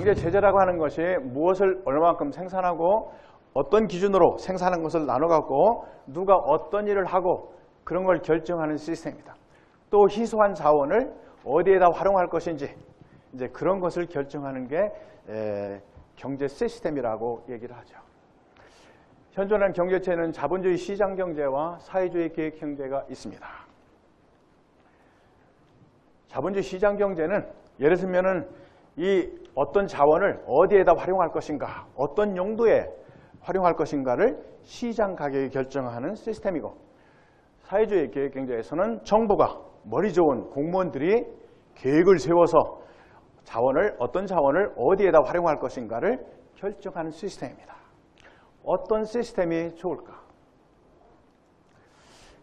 경제체제라고 하는 것이 무엇을 얼마만큼 생산하고 어떤 기준으로 생산한 것을 나눠갖고 누가 어떤 일을 하고 그런 걸 결정하는 시스템입니다. 또 희소한 자원을 어디에다 활용할 것인지 이제 그런 것을 결정하는 게 경제 시스템이라고 얘기를 하죠. 현존하는 경제체는 자본주의 시장 경제와 사회주의 계획 경제가 있습니다. 자본주의 시장 경제는 예를 들면은 이 어떤 자원을 어디에다 활용할 것인가, 어떤 용도에 활용할 것인가를 시장 가격이 결정하는 시스템이고, 사회주의 계획 경제에서는 정부가 머리 좋은 공무원들이 계획을 세워서 어떤 자원을 어디에다 활용할 것인가를 결정하는 시스템입니다. 어떤 시스템이 좋을까?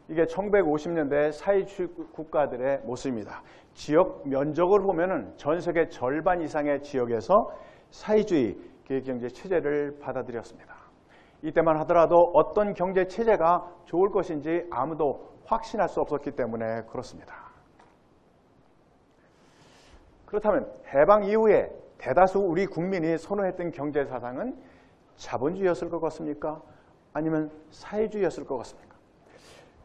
이게 1950년대 사회주의 국가들의 모습입니다. 지역 면적으로 보면은 전 세계 절반 이상의 지역에서 사회주의 계획경제 체제를 받아들였습니다. 이때만 하더라도 어떤 경제 체제가 좋을 것인지 아무도 확신할 수 없었기 때문에 그렇습니다. 그렇다면 해방 이후에 대다수 우리 국민이 선호했던 경제 사상은 자본주의였을 것 같습니까? 아니면 사회주의였을 것 같습니까?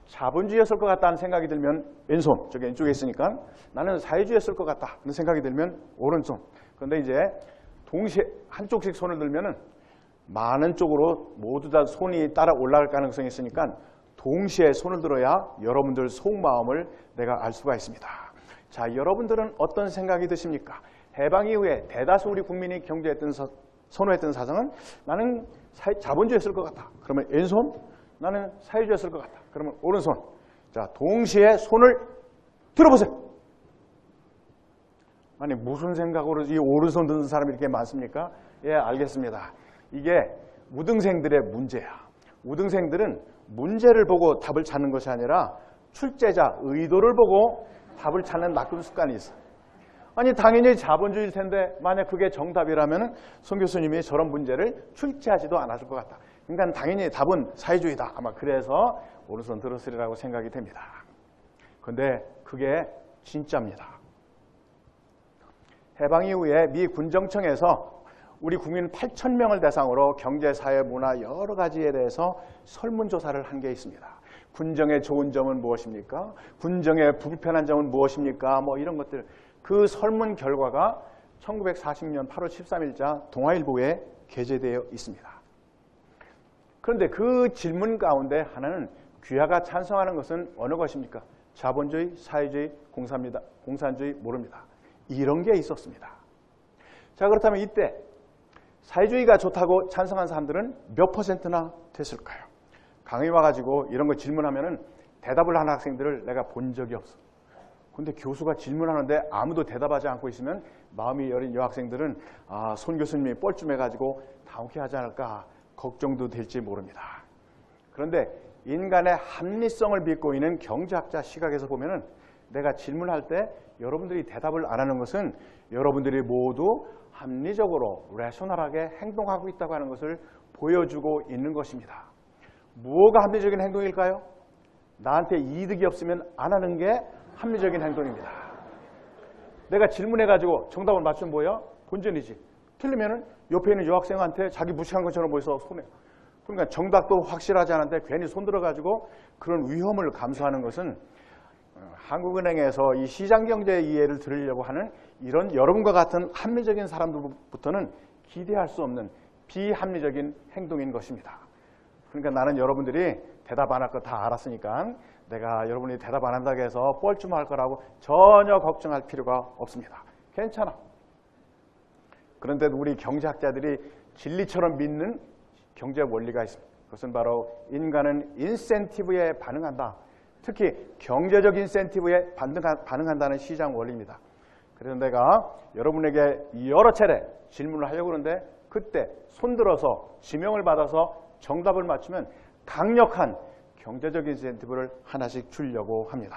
자본주의였을 것 같다는 생각이 들면 왼손, 저기 왼쪽에 있으니까 나는 사회주의였을 것 같다는 생각이 들면 오른손. 그런데 이제 동시에 한쪽씩 손을 들면은 많은 쪽으로 모두 다 손이 따라 올라갈 가능성이 있으니까 동시에 손을 들어야 여러분들 속마음을 내가 알 수가 있습니다. 자, 여러분들은 어떤 생각이 드십니까? 해방 이후에 대다수 우리 국민이 선호했던 사상은 나는 자본주의였을 것 같다. 그러면 왼손? 나는 사회주의였을 것 같다. 그러면 오른손. 자, 동시에 손을 들어보세요. 아니, 무슨 생각으로 이 오른손 드는 사람이 이렇게 많습니까? 예, 알겠습니다. 이게 우등생들의 문제야. 우등생들은 문제를 보고 답을 찾는 것이 아니라 출제자, 의도를 보고 답을 찾는 나쁜 습관이 있어. 아니, 당연히 자본주의일 텐데 만약 그게 정답이라면 송 교수님이 저런 문제를 출제하지도 않았을 것 같다. 그러니까 당연히 답은 사회주의다. 아마 그래서 오른손 들었으리라고 생각이 됩니다. 그런데 그게 진짜입니다. 해방 이후에 미 군정청에서 우리 국민 8,000명을 대상으로 경제, 사회, 문화 여러 가지에 대해서 설문조사를 한 게 있습니다. 군정의 좋은 점은 무엇입니까? 군정의 불편한 점은 무엇입니까? 뭐 이런 것들. 그 설문 결과가 1940년 8월 13일자 동아일보에 게재되어 있습니다. 그런데 그 질문 가운데 하나는 귀하가 찬성하는 것은 어느 것입니까? 자본주의, 사회주의, 공산주의 모릅니다. 이런 게 있었습니다. 자, 그렇다면 이때 사회주의가 좋다고 찬성한 사람들은 몇 퍼센트나 됐을까요? 강의 와가지고 이런 거 질문하면은 대답을 하는 학생들을 내가 본 적이 없어. 근데 교수가 질문하는데 아무도 대답하지 않고 있으면 마음이 여린 여학생들은 손 교수님이 뻘쭘해가지고 당혹해하지 않을까 걱정도 될지 모릅니다. 그런데 인간의 합리성을 믿고 있는 경제학자 시각에서 보면은 내가 질문할 때 여러분들이 대답을 안 하는 것은 여러분들이 모두 합리적으로 레셔널하게 행동하고 있다고 하는 것을 보여주고 있는 것입니다. 무엇가 합리적인 행동일까요? 나한테 이득이 없으면 안 하는 게 합리적인 행동입니다. 내가 질문해가지고 정답을 맞추면 뭐야? 본전이지. 틀리면은 옆에 있는 여학생한테 자기 무식한 것처럼 보여서 손해. 그러니까 정답도 확실하지 않은데 괜히 손 들어가지고 그런 위험을 감수하는 것은 한국은행에서 이 시장경제 이해를 들으려고 하는 이런 여러분과 같은 합리적인 사람들부터는 기대할 수 없는 비합리적인 행동인 것입니다. 그러니까 나는 여러분들이 대답 안 할 거 다 알았으니까 내가 여러분이 대답 안 한다고 해서 뻘쭘할 거라고 전혀 걱정할 필요가 없습니다. 괜찮아. 그런데 우리 경제학자들이 진리처럼 믿는 경제 원리가 있습니다. 그것은 바로 인간은 인센티브에 반응한다. 특히 경제적 인센티브에 반응한다는 시장 원리입니다. 그래서 내가 여러분에게 여러 차례 질문을 하려고 그러는데 그때 손들어서 지명을 받아서 정답을 맞추면 강력한 경제적 인센티브를 하나씩 주려고 합니다.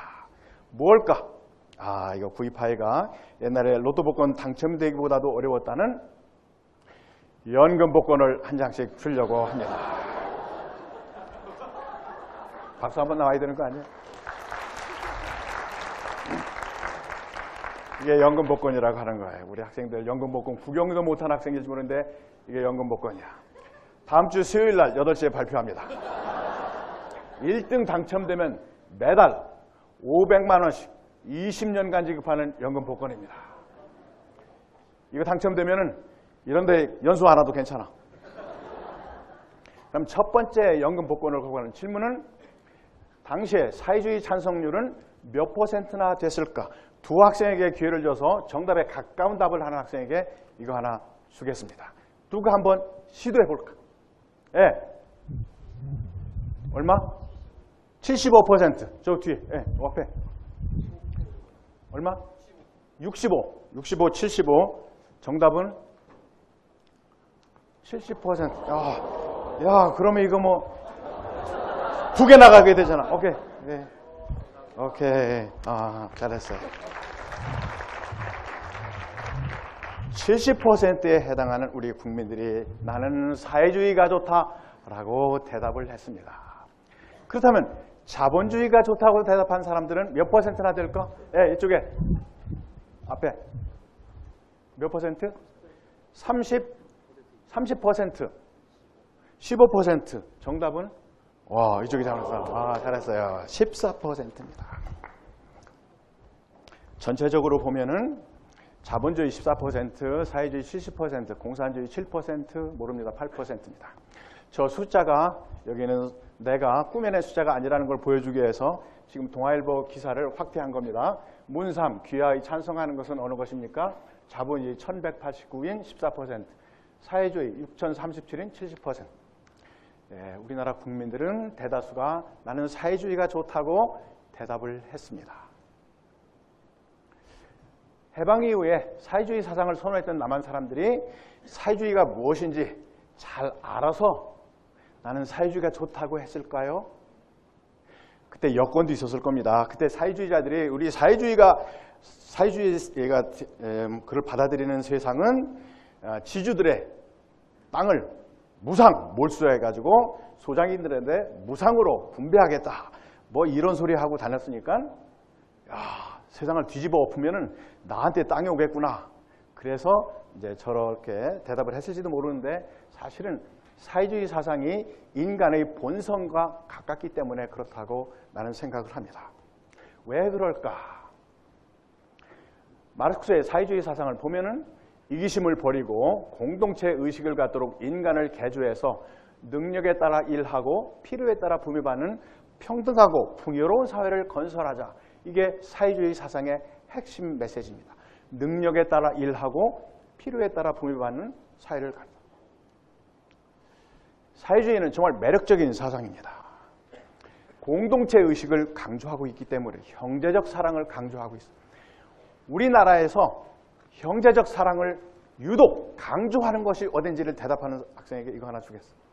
뭘까? 이거 구입하기가 옛날에 로또 복권 당첨되기보다도 어려웠다는 연금 복권을 한 장씩 주려고 합니다. 박수 한번 나와야 되는 거 아니에요? 이게 연금 복권이라고 하는 거예요. 우리 학생들 연금 복권 구경도 못한 학생일지 모르는데 이게 연금 복권이야. 다음 주 수요일 날 8시에 발표합니다. 1등 당첨되면 매달 500만 원씩 20년간 지급하는 연금 복권입니다. 이거 당첨되면은 이런데 연수 안 와도 괜찮아. 그럼 첫 번째 연금 복권을 거부하는 질문은 당시에 사회주의 찬성률은 몇 %나 됐을까? 두 학생에게 기회를 줘서 정답에 가까운 답을 하는 학생에게 이거 하나 주겠습니다. 누가 한번 시도해 볼까? 예. 얼마? 75%. 저 뒤에. 예, 앞에. 얼마? 65. 65, 75. 정답은 70%. 야, 그러면 이거 뭐 두 개 나가게 되잖아. 오케이. 네. 오케이. 잘했어요. 70%에 해당하는 우리 국민들이 나는 사회주의가 좋다라고 대답을 했습니다. 그렇다면 자본주의가 좋다고 대답한 사람들은 몇 %나 될까? 네, 이쪽에 앞에 몇 %? 30%, 15%. 정답은 이쪽이 잘했어. 잘했어요. 14%입니다. 전체적으로 보면은 자본주의 14%, 사회주의 70%, 공산주의 7%, 모릅니다. 8%입니다. 저 숫자가 여기는 내가 꾸며낸 숫자가 아니라는 걸 보여주기 위해서 지금 동아일보 기사를 확대한 겁니다. 문삼, 귀하의 찬성하는 것은 어느 것입니까? 자본주의 1189인 14%, 사회주의 6037인 70%. 네, 우리나라 국민들은 대다수가 나는 사회주의가 좋다고 대답을 했습니다. 해방 이후에 사회주의 사상을 선호했던 남한 사람들이 사회주의가 무엇인지 잘 알아서 나는 사회주의가 좋다고 했을까요? 그때 여건도 있었을 겁니다. 그때 사회주의자들이 우리 사회주의가 그를 받아들이는 세상은 지주들의 땅을 몰수해가지고 소장인들한테 무상으로 분배하겠다. 뭐 이런 소리 하고 다녔으니까 세상을 뒤집어 엎으면은 나한테 땅이 오겠구나. 그래서 이제 저렇게 대답을 했을지도 모르는데 사실은 사회주의 사상이 인간의 본성과 가깝기 때문에 그렇다고 나는 생각을 합니다. 왜 그럴까? 마르크스의 사회주의 사상을 보면은 이기심을 버리고 공동체 의식을 갖도록 인간을 개조해서 능력에 따라 일하고 필요에 따라 분배받는 평등하고 풍요로운 사회를 건설하자. 이게 사회주의 사상의 핵심 메시지입니다. 능력에 따라 일하고 필요에 따라 분배받는 사회를 갖다. 사회주의는 정말 매력적인 사상입니다. 공동체 의식을 강조하고 있기 때문에 형제적 사랑을 강조하고 있습니다. 우리나라에서 형제적 사랑을 유독 강조하는 것이 어딘지를 대답하는 학생에게 이거 하나 주겠습니다.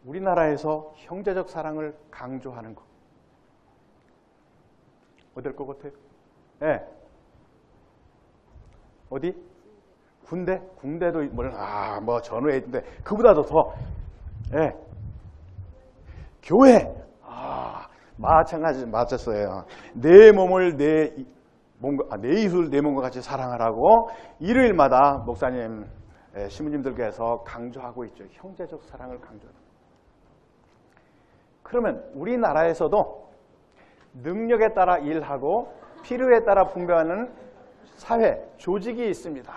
우리나라에서 형제적 사랑을 강조하는 것. 어딜 것 같아요? 네. 어디? 군대? 군대도 뭐 전후에 있는데 그보다도 더. 네. 교회. 마찬가지 맞았어요. 내 몸을 내 이웃을 내 몸과 같이 사랑하라고 일요일마다 목사님, 신부님들께서 강조하고 있죠. 형제적 사랑을 강조합니다. 그러면 우리나라에서도 능력에 따라 일하고 필요에 따라 분배하는 사회, 조직이 있습니다.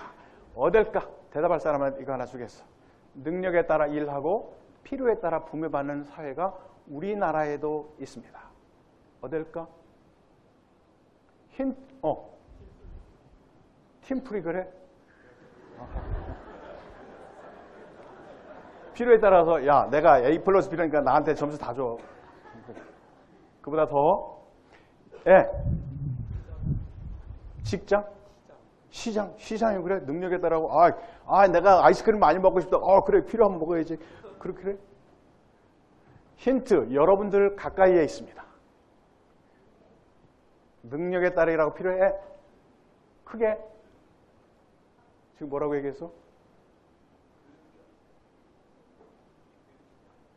어딜까? 대답할 사람은 이거 하나 주겠어. 능력에 따라 일하고 필요에 따라 분배받는 사회가 우리나라에도 있습니다. 어딜까? 팀플이 그래? 필요에 따라서 야 내가 A 플러스 B라니까 나한테 점수 다 줘. 그보다 더 직장? 시장이 그래? 능력에 따라고 내가 아이스크림 많이 먹고 싶다. 그래 필요하면 먹어야지. 그렇게 그래? 힌트 여러분들 가까이에 있습니다. 능력에 따르라고 필요해? 크게? 지금 뭐라고 얘기했어?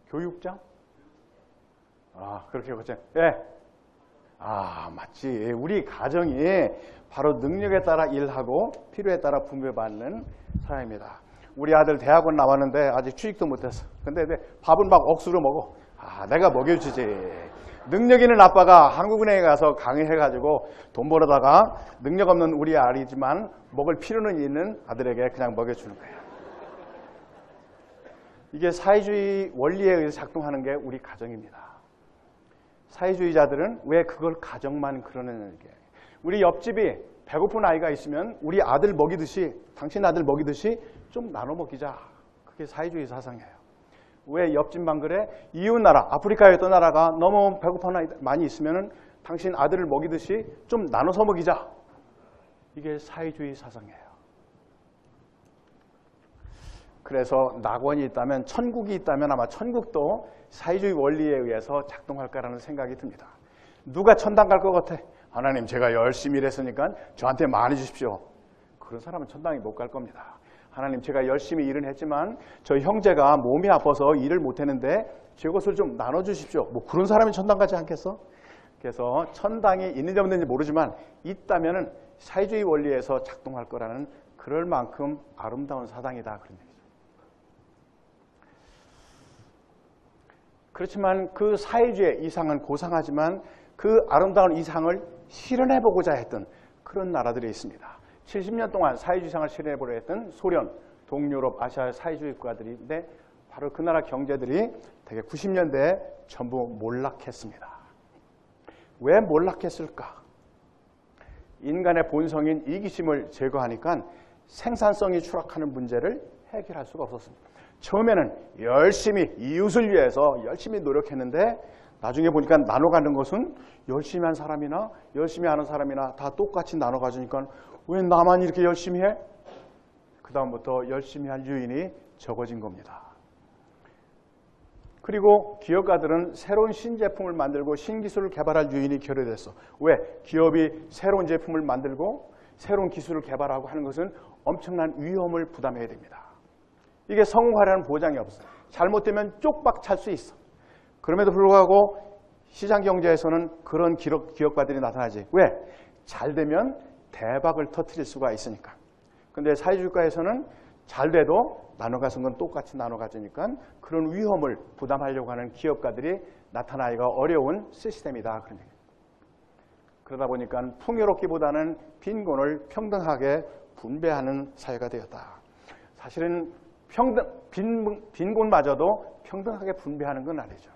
교육장? 그렇게 보자. 아, 맞지. 우리 가정이 바로 능력에 따라 일하고 필요에 따라 분배받는 사람입니다. 우리 아들 대학원 나왔는데 아직 취직도 못했어. 근데 밥은 막 억수로 먹어. 아, 내가 먹여주지. 능력 있는 아빠가 한국은행에 가서 강의해가지고 돈 벌어다가 능력 없는 우리 아이지만 먹을 필요는 있는 아들에게 그냥 먹여주는 거예요. 이게 사회주의 원리에 의해서 작동하는 게 우리 가정입니다. 사회주의자들은 왜 그걸 가정만 그러는 게, 우리 옆집이 배고픈 아이가 있으면 우리 아들 먹이듯이, 당신 아들 먹이듯이 좀 나눠 먹이자. 그게 사회주의 사상이에요. 왜 옆집만 그래? 이웃나라, 아프리카의 어떤 나라가 너무 배고픈 아이 많이 있으면 당신 아들을 먹이듯이 좀 나눠서 먹이자. 이게 사회주의 사상이에요. 그래서 낙원이 있다면, 천국이 있다면 아마 천국도 사회주의 원리에 의해서 작동할 거라는 생각이 듭니다. 누가 천당 갈 것 같아? 하나님, 제가 열심히 일했으니까 저한테 많이 주십시오. 그런 사람은 천당에 못 갈 겁니다. 하나님, 제가 열심히 일은 했지만 저 형제가 몸이 아파서 일을 못했는데 제 것을 좀 나눠주십시오. 뭐 그런 사람이 천당 가지 않겠어? 그래서 천당이 있는지 없는지 모르지만 있다면 사회주의 원리에서 작동할 거라는, 그럴 만큼 아름다운 사상이다, 그런 얘기죠. 그렇지만 그 사회주의 이상은 고상하지만 그 아름다운 이상을 실현해보고자 했던 그런 나라들이 있습니다. 70년 동안 사회주의 이상을 실현해보려 했던 소련, 동유럽, 아시아 사회주의 국가들인데 바로 그 나라 경제들이 되게 90년대에 전부 몰락했습니다. 왜 몰락했을까? 인간의 본성인 이기심을 제거하니까 생산성이 추락하는 문제를 해결할 수가 없었습니다. 처음에는 열심히 이웃을 위해서 열심히 노력했는데 나중에 보니까 나눠가는 것은 열심히 한 사람이나 열심히 하는 사람이나 다 똑같이 나눠가주니까 왜 나만 이렇게 열심히 해? 그 다음부터 열심히 할 유인이 적어진 겁니다. 그리고 기업가들은 새로운 신제품을 만들고 신기술을 개발할 유인이 결여됐어. 왜? 기업이 새로운 제품을 만들고 새로운 기술을 개발하고 하는 것은 엄청난 위험을 부담해야 됩니다. 이게 성공하려는 보장이 없어요. 잘못되면 쪽박 찰 수 있어. 그럼에도 불구하고 시장 경제에서는 그런 기업가들이 나타나지. 왜? 잘 되면 대박을 터뜨릴 수가 있으니까. 근데 사회주의 국가에서는 잘 돼도 나눠가는 건 똑같이 나눠가지니까 그런 위험을 부담하려고 하는 기업가들이 나타나기가 어려운 시스템이다, 그런 얘기예요. 그러다 보니까 풍요롭기보다는 빈곤을 평등하게 분배하는 사회가 되었다. 사실은 빈곤마저도 평등하게 분배하는 건 아니죠.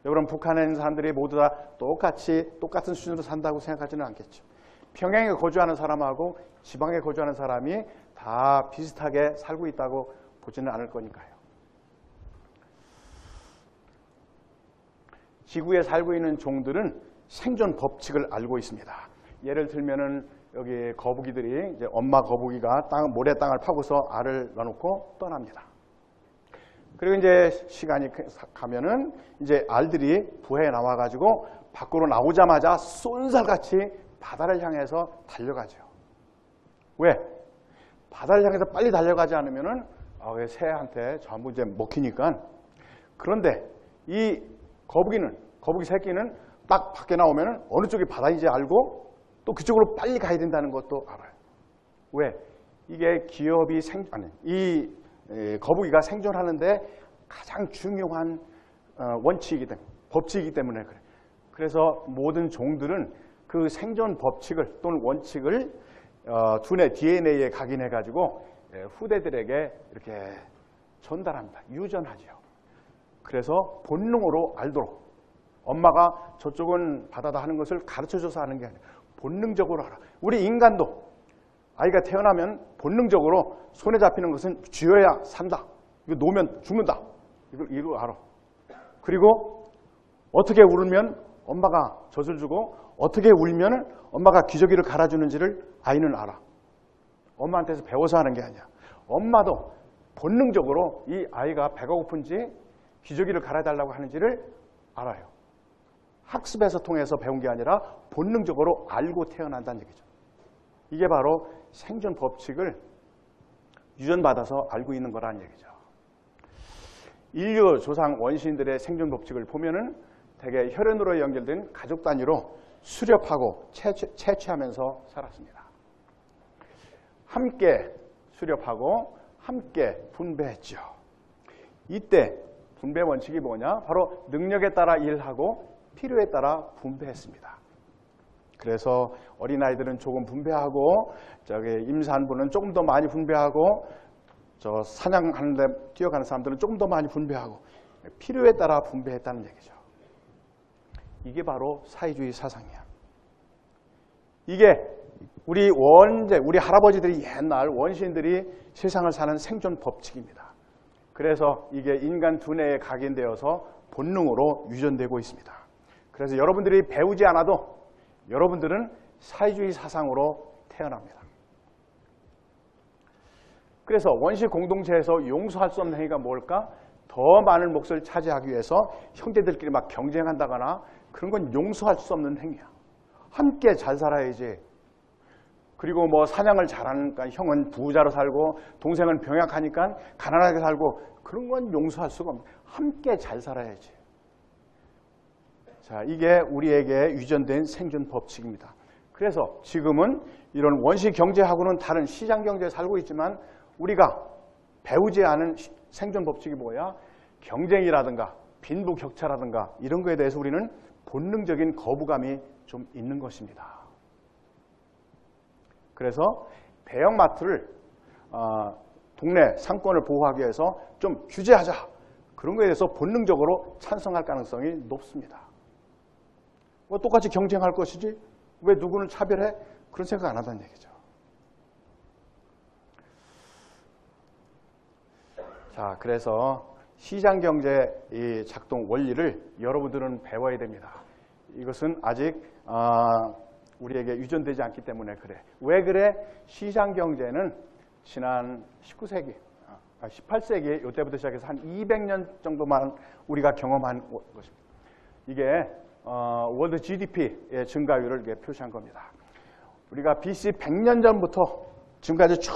여러분, 북한에 있는 사람들이 모두 다 똑같은 수준으로 산다고 생각하지는 않겠죠. 평양에 거주하는 사람하고 지방에 거주하는 사람이 다 비슷하게 살고 있다고 보지는 않을 거니까요. 지구에 살고 있는 종들은 생존 법칙을 알고 있습니다. 예를 들면은 여기 거북이들이, 이제 엄마 거북이가 모래 땅을 파고서 알을 넣어놓고 떠납니다. 그리고 이제 시간이 가면은 이제 알들이 부해에 나와가지고 밖으로 나오자마자 쏜살같이 바다를 향해서 달려가죠. 왜? 바다를 향해서 빨리 달려가지 않으면은 새한테 전부 이제 먹히니까. 그런데 이 거북이 새끼는 딱 밖에 나오면은 어느 쪽이 바다인지 알고 또 그쪽으로 빨리 가야 된다는 것도 알아요. 왜? 이게 이 거북이가 생존하는데 가장 중요한 원칙이기 때문에, 법칙이기 때문에 그래. 그래서 모든 종들은 그 생존 법칙을 또는 원칙을 두뇌 DNA에 각인해가지고 후대들에게 이렇게 전달합니다. 유전하죠. 그래서 본능으로 알도록, 엄마가 저쪽은 바다다 하는 것을 가르쳐줘서 하는 게 아니라 본능적으로 알아. 우리 인간도 아이가 태어나면 본능적으로 손에 잡히는 것은 쥐어야 산다. 이거 놓으면 죽는다. 이걸 알아. 그리고 어떻게 울면 엄마가 젖을 주고 어떻게 울면 엄마가 기저귀를 갈아주는지를 아이는 알아. 엄마한테서 배워서 하는 게 아니야. 엄마도 본능적으로 이 아이가 배가 고픈지 기저귀를 갈아달라고 하는지를 알아요. 학습에서 통해서 배운 게 아니라 본능적으로 알고 태어난다는 얘기죠. 이게 바로 생존 법칙을 유전받아서 알고 있는 거라는 얘기죠. 인류 조상 원시인들의 생존 법칙을 보면은 대개 혈연으로 연결된 가족 단위로 수렵하고 채취하면서 살았습니다. 함께 수렵하고 함께 분배했죠. 이때 분배 원칙이 뭐냐? 바로 능력에 따라 일하고 필요에 따라 분배했습니다. 그래서 어린아이들은 조금 분배하고 임산부는 조금 더 많이 분배하고 사냥하는데 뛰어가는 사람들은 조금 더 많이 분배하고 필요에 따라 분배했다는 얘기죠. 이게 바로 사회주의 사상이야. 이게 우리 할아버지들이 옛날 원시인들이 세상을 사는 생존 법칙입니다. 그래서 이게 인간 두뇌에 각인되어서 본능으로 유전되고 있습니다. 그래서 여러분들이 배우지 않아도 여러분들은 사회주의 사상으로 태어납니다. 그래서 원시 공동체에서 용서할 수 없는 행위가 뭘까? 더 많은 몫을 차지하기 위해서 형제들끼리 막 경쟁한다거나 그런 건 용서할 수 없는 행위야. 함께 잘 살아야지. 그리고 뭐 사냥을 잘하니까 형은 부자로 살고 동생은 병약하니까 가난하게 살고 그런 건 용서할 수가 없는. 함께 잘 살아야지. 자, 이게 우리에게 유전된 생존 법칙입니다. 그래서 지금은 이런 원시 경제하고는 다른 시장 경제에 살고 있지만 우리가 배우지 않은 생존 법칙이 뭐야? 경쟁이라든가 빈부격차라든가 이런 거에 대해서 우리는 본능적인 거부감이 좀 있는 것입니다. 그래서 대형마트를 동네 상권을 보호하기 위해서 좀 규제하자. 그런 거에 대해서 본능적으로 찬성할 가능성이 높습니다. 똑같이 경쟁할 것이지 왜 누구는 차별해? 그런 생각 안 한다는 얘기죠. 자, 그래서 시장경제의 작동 원리를 여러분들은 배워야 됩니다. 이것은 아직 우리에게 유전되지 않기 때문에 그래. 왜 그래? 시장경제는 지난 19세기, 18세기 이때부터 시작해서 한 200년 정도만 우리가 경험한 것입니다. 이게 월드 GDP의 증가율을 표시한 겁니다. 우리가 BC 100년 전부터 지금까지 쭉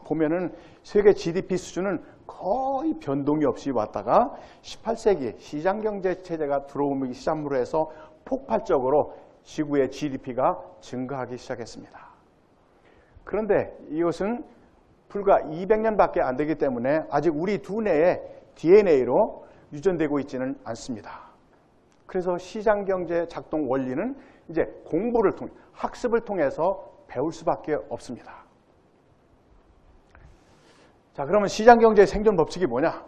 보면은 세계 GDP 수준은 거의 변동이 없이 왔다가 18세기 시장경제 체제가 들어오기 시작으로 해서 폭발적으로 지구의 GDP가 증가하기 시작했습니다. 그런데 이것은 불과 200년밖에 안 되기 때문에 아직 우리 두뇌의 DNA로 유전되고 있지는 않습니다. 그래서 시장경제 작동 원리는 이제 공부를 통해 학습을 통해서 배울 수밖에 없습니다. 자, 그러면 시장경제의 생존 법칙이 뭐냐?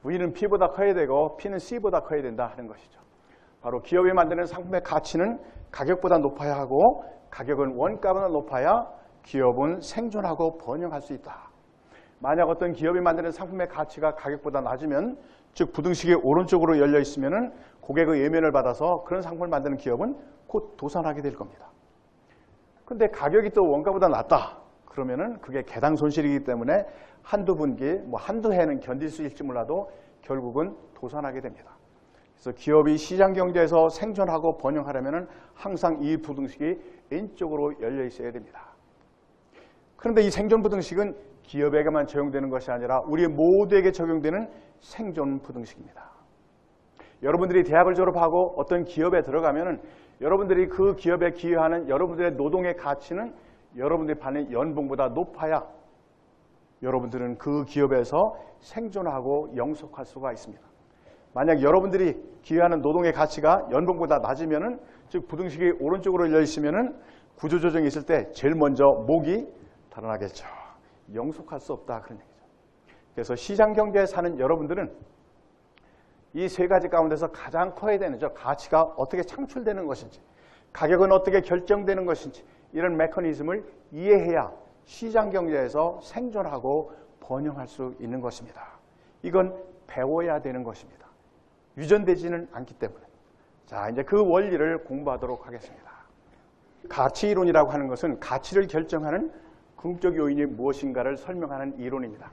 V는 P보다 커야 되고 P는 C보다 커야 된다 하는 것이죠. 바로 기업이 만드는 상품의 가치는 가격보다 높아야 하고 가격은 원가보다 높아야 기업은 생존하고 번영할 수 있다. 만약 어떤 기업이 만드는 상품의 가치가 가격보다 낮으면 즉 부등식이 오른쪽으로 열려 있으면 고객의 예면을 받아서 그런 상품을 만드는 기업은 곧 도산하게 될 겁니다. 그런데 가격이 또 원가보다 낮다. 그러면은 그게 개당 손실이기 때문에 한두 분기, 한두 해는 견딜 수 있을지 몰라도 결국은 도산하게 됩니다. 그래서 기업이 시장 경제에서 생존하고 번영하려면은 항상 이 부등식이 왼쪽으로 열려 있어야 됩니다. 그런데 이 생존 부등식은 기업에게만 적용되는 것이 아니라 우리 모두에게 적용되는 생존 부등식입니다. 여러분들이 대학을 졸업하고 어떤 기업에 들어가면은 여러분들이 그 기업에 기여하는 여러분들의 노동의 가치는 여러분들이 받는 연봉보다 높아야 여러분들은 그 기업에서 생존하고 영속할 수가 있습니다. 만약 여러분들이 기여하는 노동의 가치가 연봉보다 낮으면은 즉 부등식이 오른쪽으로 열려 있으면은 구조조정이 있을 때 제일 먼저 목이 달아나겠죠. 영속할 수 없다 그런 얘기죠. 그래서 시장 경제에 사는 여러분들은 이 세 가지 가운데서 가장 커야 되는 가치가 어떻게 창출되는 것인지, 가격은 어떻게 결정되는 것인지 이런 메커니즘을 이해해야 시장 경제에서 생존하고 번영할 수 있는 것입니다. 이건 배워야 되는 것입니다. 유전되지는 않기 때문에. 자, 이제 그 원리를 공부하도록 하겠습니다. 가치 이론이라고 하는 것은 가치를 결정하는 궁극적 요인이 무엇인가를 설명하는 이론입니다.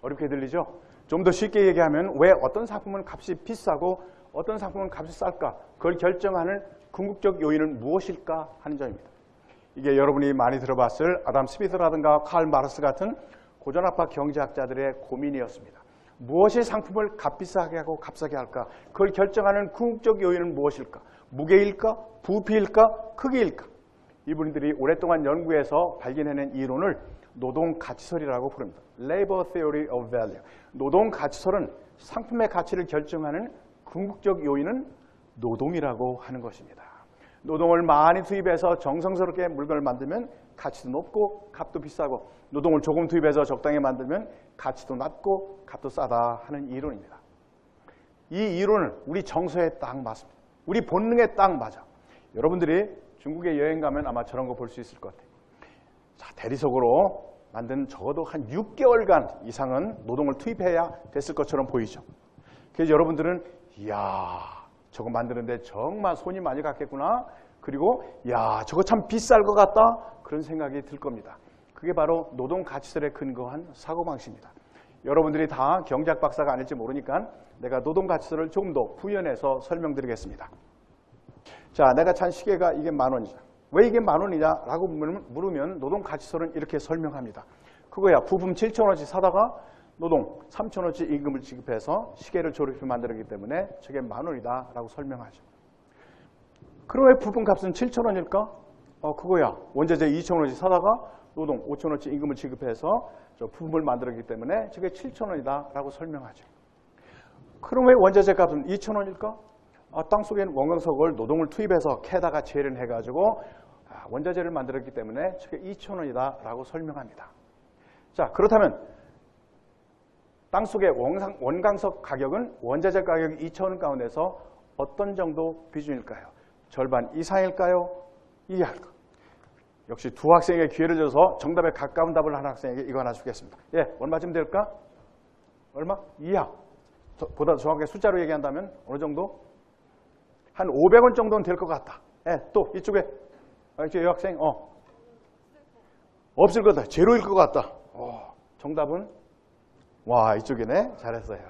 어렵게 들리죠? 좀 더 쉽게 얘기하면 왜 어떤 상품은 값이 비싸고 어떤 상품은 값이 쌀까? 그걸 결정하는 궁극적 요인은 무엇일까 하는 점입니다. 이게 여러분이 많이 들어봤을 아담 스미스라든가 칼 마르스 같은 고전학파 경제학자들의 고민이었습니다. 무엇이 상품을 값비싸게 하고 값싸게 할까? 그걸 결정하는 궁극적 요인은 무엇일까? 무게일까? 부피일까? 크기일까? 이분들이 오랫동안 연구해서 발견해낸 이론을 노동가치설이라고 부릅니다. Labor Theory of Value. 노동가치설은 상품의 가치를 결정하는 궁극적 요인은 노동이라고 하는 것입니다. 노동을 많이 투입해서 정성스럽게 물건을 만들면 가치도 높고 값도 비싸고, 노동을 조금 투입해서 적당히 만들면 가치도 낮고 값도 싸다 하는 이론입니다. 이 이론은 우리 정서에 딱 맞습니다. 우리 본능에 딱 맞아. 여러분들이 중국에 여행 가면 아마 저런 거 볼 수 있을 것 같아요. 자, 대리석으로 만든 적어도 한 6개월간 이상은 노동을 투입해야 됐을 것처럼 보이죠. 그래서 여러분들은 이야, 저거 만드는데 정말 손이 많이 갔겠구나. 그리고 야, 저거 참 비쌀 것 같다. 그런 생각이 들 겁니다. 그게 바로 노동가치설에 근거한 사고방식입니다. 여러분들이 다 경제학 박사가 아닐지 모르니까 내가 노동가치설을 조금 더 부연해서 설명드리겠습니다. 자, 내가 찬 시계가 이게 10,000원이죠. 왜 이게 10,000원이냐? 라고 물으면 노동가치설은 이렇게 설명합니다. 그거야, 부품 7,000원어치 사다가 노동 3,000원어치 임금을 지급해서 시계를 조립해 만들었기 때문에 저게 10,000원이다 라고 설명하죠. 그럼 왜 부품값은 7,000원일까? 그거야, 원자재 2,000원어치 사다가 노동 5,000원어치 임금을 지급해서 저 부품을 만들었기 때문에 저게 7,000원이다 라고 설명하죠. 그럼 왜 원자재 값은 2,000원일까? 땅속에 있는 원광석을 노동을 투입해서 캐다가 재련해가지고 원자재를 만들었기 때문에 저게 2,000원이다 라고 설명합니다. 자, 그렇다면 땅속의 원광석 가격은 원자재 가격 2,000원 가운데서 어떤 정도 비중일까요? 절반 이상일까요? 이하일까? 역시 두 학생에게 기회를 줘서 정답에 가까운 답을 한 학생에게 이거 하나 주겠습니다. 예, 얼마쯤 될까? 얼마? 이하. 보다 정확하게 숫자로 얘기한다면 어느 정도? 한 500원 정도는 될 것 같다. 예, 또 이쪽에 이 학생 없을 것 같다. 제로일 것 같다. 정답은 와, 이쪽이네. 잘했어요.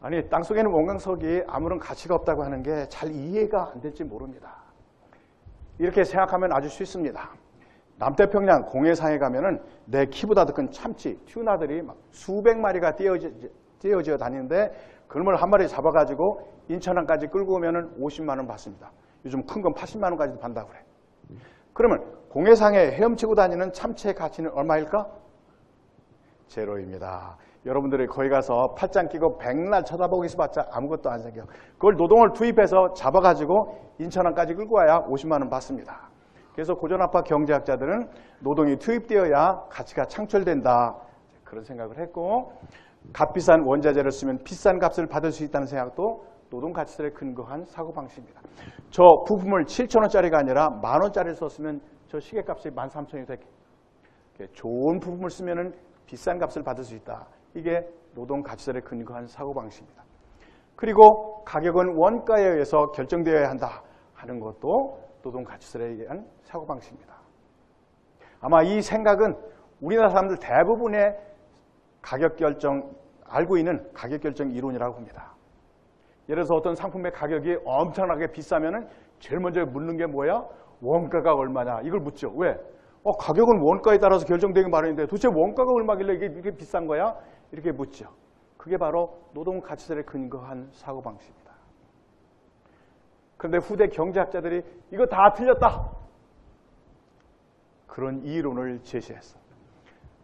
아니, 땅속에는 원광석이 아무런 가치가 없다고 하는 게 잘 이해가 안 될지 모릅니다. 이렇게 생각하면 아주 쉽습니다. 남태평양 공해상에 가면은 내 키보다 더 큰 참치, 튜나들이 막 수백 마리가 띄어지어 다니는데 그걸 한 마리 잡아가지고 인천항까지 끌고 오면은 50만 원 받습니다. 요즘 큰 건 80만 원까지도 받는다고 그래. 그러면 공해상에 헤엄치고 다니는 참치의 가치는 얼마일까? 제로입니다. 여러분들이 거기 가서 팔짱 끼고 백날 쳐다보고 있어봤자 아무것도 안 생겨. 그걸 노동을 투입해서 잡아가지고 인천항까지 끌고 와야 50만 원 받습니다. 그래서 고전학파 경제학자들은 노동이 투입되어야 가치가 창출된다. 그런 생각을 했고, 값비싼 원자재를 쓰면 비싼 값을 받을 수 있다는 생각도 노동가치설에 근거한 사고방식입니다. 저 부품을 7,000원짜리가 아니라 10,000원짜리를 썼으면 저 시계값이 13,000원이 됐겠. 좋은 부품을 쓰면 비싼 값을 받을 수 있다. 이게 노동가치설에 근거한 사고방식입니다. 그리고 가격은 원가에 의해서 결정되어야 한다 하는 것도 노동가치설에 의한 사고방식입니다. 아마 이 생각은 우리나라 사람들 대부분의 알고 있는 가격결정 이론이라고 합니다. 예를 들어서 어떤 상품의 가격이 엄청나게 비싸면 제일 먼저 묻는 게 뭐야? 원가가 얼마냐? 이걸 묻죠. 왜? 가격은 원가에 따라서 결정되기 마련인데 도대체 원가가 얼마길래 이게 이렇게 비싼 거야? 이렇게 묻죠. 그게 바로 노동가치설에 근거한 사고방식입니다. 그런데 후대 경제학자들이 이거 다 틀렸다. 그런 이론을 제시했어.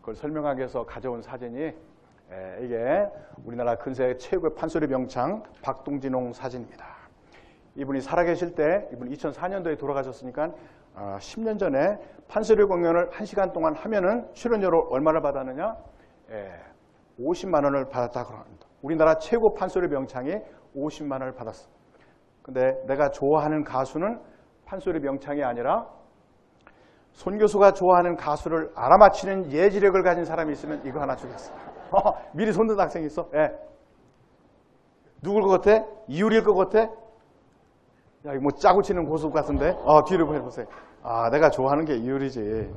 그걸 설명하기 위해서 가져온 사진이 이게 우리나라 근세 최고의 판소리 명창 박동진홍 사진입니다. 이분이 살아계실 때, 이분 2004년도에 돌아가셨으니까 10년 전에 판소리 공연을 1시간 동안 하면은 출연료로 얼마를 받았느냐? 50만 원을 받았다고 합니다. 우리나라 최고 판소리 명창이 50만 원을 받았어. 근데 내가 좋아하는 가수는 판소리 명창이 아니라 손 교수가 좋아하는 가수를 알아맞히는 예지력을 가진 사람이 있으면 이거 하나 주겠어. 미리 손든 학생이 있어. 누굴 것 같아? 이효리일 것 같아? 야, 이거 뭐 짜고 치는 고수 같은데? 뒤를 해보세요. 내가 좋아하는 게 이효리지.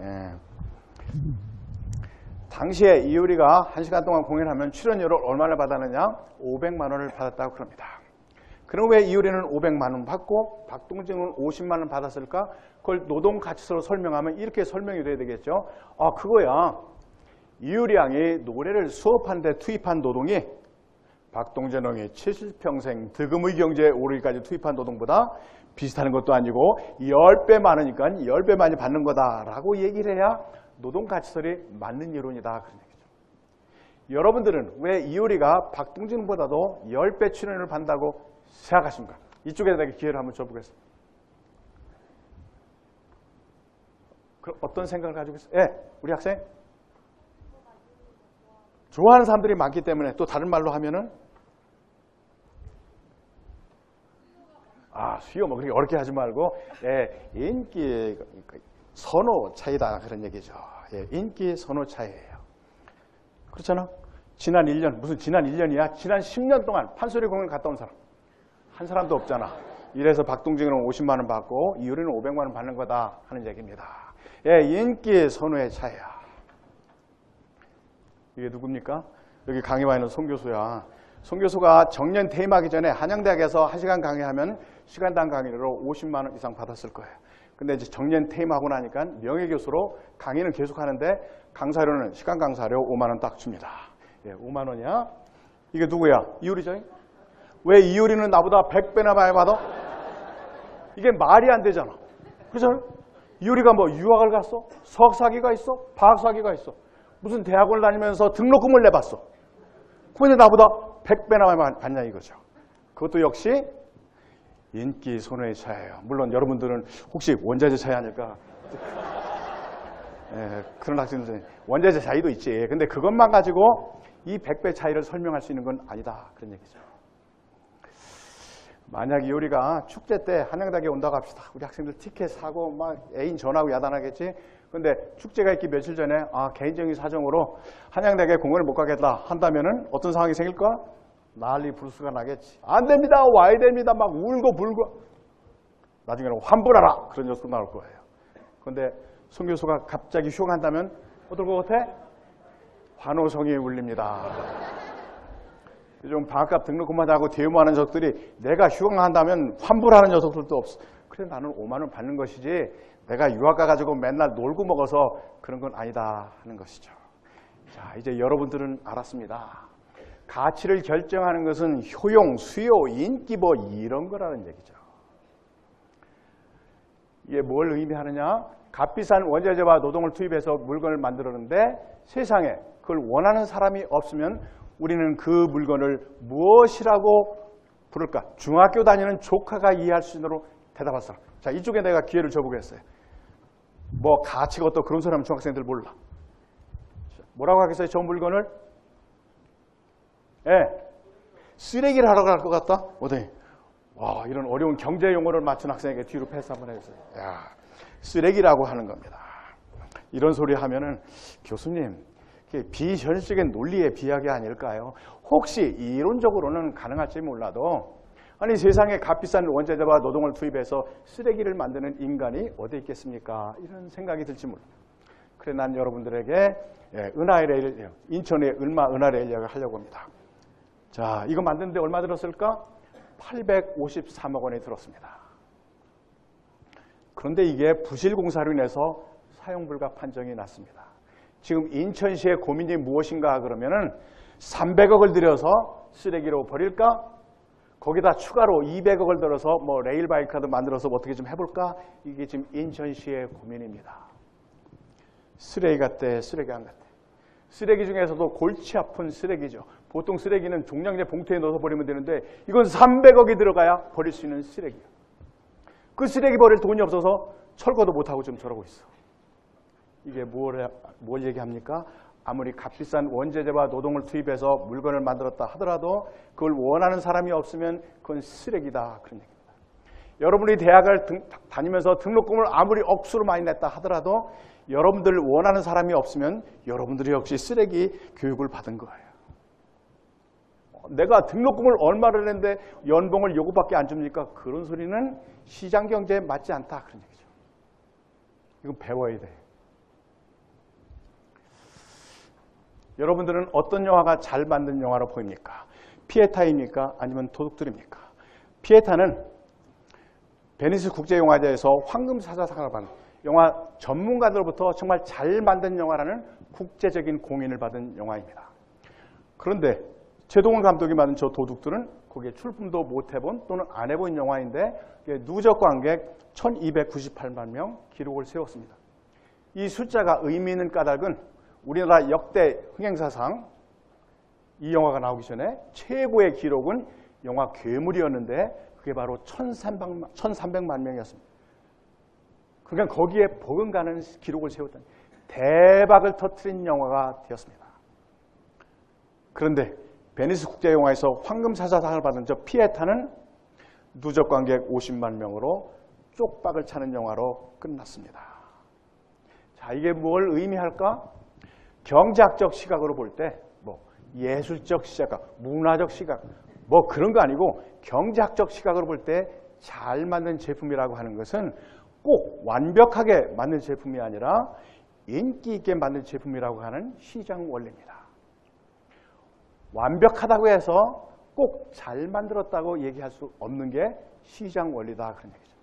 당시에 이효리가 1시간 동안 공연하면 출연료를 얼마나 받았느냐? 500만 원을 받았다고 그럽니다. 그럼 왜 이효리는 500만 원 받고 박동진은 50만 원 받았을까? 그걸 노동가치설로 설명하면 이렇게 설명이 돼야 되겠죠. 그거야. 이효리 양이 노래를 수업하는데 투입한 노동이 박동진 왕이 70평생 득음의 경제에 오르기까지 투입한 노동보다 비슷한 것도 아니고 10배 많으니까 10배 많이 받는 거다라고 얘기를 해야 노동가치설이 맞는 이론이다. 그런 얘기죠. 여러분들은 왜 이효리가 박동진보다도 10배 출연을 받는다고 생각하십니까? 이쪽에 내가 기회를 한번 줘보겠습니다. 어떤 생각을 가지고 있어요? 예, 우리 학생? 좋아하는 사람들이 많기 때문에 또 다른 말로 하면은 수요 뭐 그렇게 어렵게 하지 말고 인기 선호 차이다 그런 얘기죠. 인기 선호 차이예요. 그렇잖아. 지난 1년 무슨 지난 1년이야? 지난 10년 동안 판소리 공연 갔다 온 사람 한 사람도 없잖아. 이래서 박동진은 50만 원 받고 이효리는 500만 원 받는 거다 하는 얘기입니다. 인기 선호의 차이야. 이게 누굽니까? 여기 강의 와 있는 송 교수야. 송 교수가 정년 퇴임하기 전에 한양대학에서 1시간 강의하면 시간당 강의로 50만 원 이상 받았을 거예요. 근데 이제 정년 퇴임하고 나니까 명예교수로 강의는 계속 하는데 강사료는 시간 강사료 5만 원 딱 줍니다. 5만 원이야. 이게 누구야? 이효리죠? 왜 이효리는 나보다 100배나 많이 받아? 이게 말이 안 되잖아. 그렇죠? 이효리가 뭐 유학을 갔어? 석사기가 있어? 박사기가 있어? 무슨 대학을 다니면서 등록금을 내봤어. 근데 나보다 100배나 많이 받냐 이거죠. 그것도 역시 인기 선호의 차이예요. 물론 여러분들은 혹시 원자재 차이 아닐까? 그런 학생들은 원자재 차이도 있지. 근데 그것만 가지고 이 100배 차이를 설명할 수 있는 건 아니다. 그런 얘기죠. 만약 이효리가 축제 때 한양대학에 온다고 합시다. 우리 학생들 티켓 사고 막 애인 전화하고 야단하겠지. 근데 축제가 있기 며칠 전에 개인적인 사정으로 한양대학에 공연을 못 가겠다 한다면은 어떤 상황이 생길까? 난리 불수가 나겠지. 안 됩니다. 와야 됩니다. 막 울고 불고. 나중에는 환불하라. 그런 녀석 나올 거예요. 그런데 송 교수가 갑자기 휴강한다면 어떨 것 같아? 환호성이 울립니다. 요즘 방학값 등록금만 하고 대우하는 녀석들이 내가 휴강한다면 환불하는 녀석들도 없어. 그래 나는 5만 원 받는 것이지 내가 유학 가가지고 맨날 놀고 먹어서 그런 건 아니다 하는 것이죠. 자, 이제 여러분들은 알았습니다. 가치를 결정하는 것은 효용, 수요, 인기 뭐 이런 거라는 얘기죠. 이게 뭘 의미하느냐? 값비싼 원자재와 노동을 투입해서 물건을 만들었는데 세상에 그걸 원하는 사람이 없으면 우리는 그 물건을 무엇이라고 부를까? 중학교 다니는 조카가 이해할 수 있도록 대답할 사람. 자, 이쪽에 내가 기회를 줘보겠어요. 뭐 가치가 어떠 그런 사람은 중학생들 몰라. 뭐라고 하겠어요? 저 물건을? 쓰레기를 하러 갈 것 같다? 어디? 와, 이런 어려운 경제 용어를 맞춘 학생에게 뒤로 패스 한번 해주세요. 야, 쓰레기라고 하는 겁니다. 이런 소리 하면은 교수님, 비현실적인 논리의 비약이 아닐까요? 혹시 이론적으로는 가능할지 몰라도 아니 세상에 값비싼 원자재와 노동을 투입해서 쓰레기를 만드는 인간이 어디 있겠습니까? 이런 생각이 들지 몰라요. 그래 난 여러분들에게 은하레일, 인천의 은하레일 이야기를 하려고 합니다. 자, 이거 만드는데 얼마 들었을까? 853억 원이 들었습니다. 그런데 이게 부실공사로 인해서 사용불가 판정이 났습니다. 지금 인천시의 고민이 무엇인가 그러면은 300억을 들여서 쓰레기로 버릴까? 거기다 추가로 200억을 들어서 뭐 레일바이크도 만들어서 어떻게 좀 해볼까? 이게 지금 인천시의 고민입니다. 쓰레기 같대, 쓰레기 안 같대. 쓰레기 중에서도 골치 아픈 쓰레기죠. 보통 쓰레기는 종량제 봉투에 넣어서 버리면 되는데 이건 300억이 들어가야 버릴 수 있는 쓰레기예요. 그 쓰레기 버릴 돈이 없어서 철거도 못하고 지금 저러고 있어. 이게 뭘 얘기합니까? 아무리 값비싼 원자재와 노동을 투입해서 물건을 만들었다 하더라도 그걸 원하는 사람이 없으면 그건 쓰레기다. 그런 얘기입니다. 여러분이 대학을 다니면서 등록금을 아무리 억수로 많이 냈다 하더라도 여러분들 원하는 사람이 없으면 여러분들이 역시 쓰레기 교육을 받은 거예요. 내가 등록금을 얼마를 냈는데 연봉을 요거밖에 안 줍니까? 그런 소리는 시장경제에 맞지 않다. 그런 얘기죠. 이거 배워야 돼. 여러분들은 어떤 영화가 잘 만든 영화로 보입니까? 피에타입니까? 아니면 도둑들입니까? 피에타는 베니스 국제영화제에서 황금사자상을 받은 영화 전문가들로부터 정말 잘 만든 영화라는 국제적인 공인을 받은 영화입니다. 그런데 최동원 감독이 만든 저 도둑들은 거기에 출품도 못 해본 또는 안 해본 영화인데 누적 관객 1298만 명 기록을 세웠습니다. 이 숫자가 의미 있는 까닭은 우리나라 역대 흥행사상 이 영화가 나오기 전에 최고의 기록은 영화 괴물이었는데 그게 바로 1300만 명이었습니다. 그러니까 거기에 버금가는 기록을 세웠던 대박을 터뜨린 영화가 되었습니다. 그런데 베니스 국제영화에서 황금사자상을 받은 저 피에타는 누적 관객 50만 명으로 쪽박을 차는 영화로 끝났습니다. 자, 이게 뭘 의미할까? 경제학적 시각으로 볼 때 예술적 시각, 문화적 시각 그런 거 아니고 경제학적 시각으로 볼 때 잘 만든 제품이라고 하는 것은 꼭 완벽하게 만든 제품이 아니라 인기 있게 만든 제품이라고 하는 시장 원리입니다. 완벽하다고 해서 꼭 잘 만들었다고 얘기할 수 없는 게 시장 원리다 그런 얘기죠.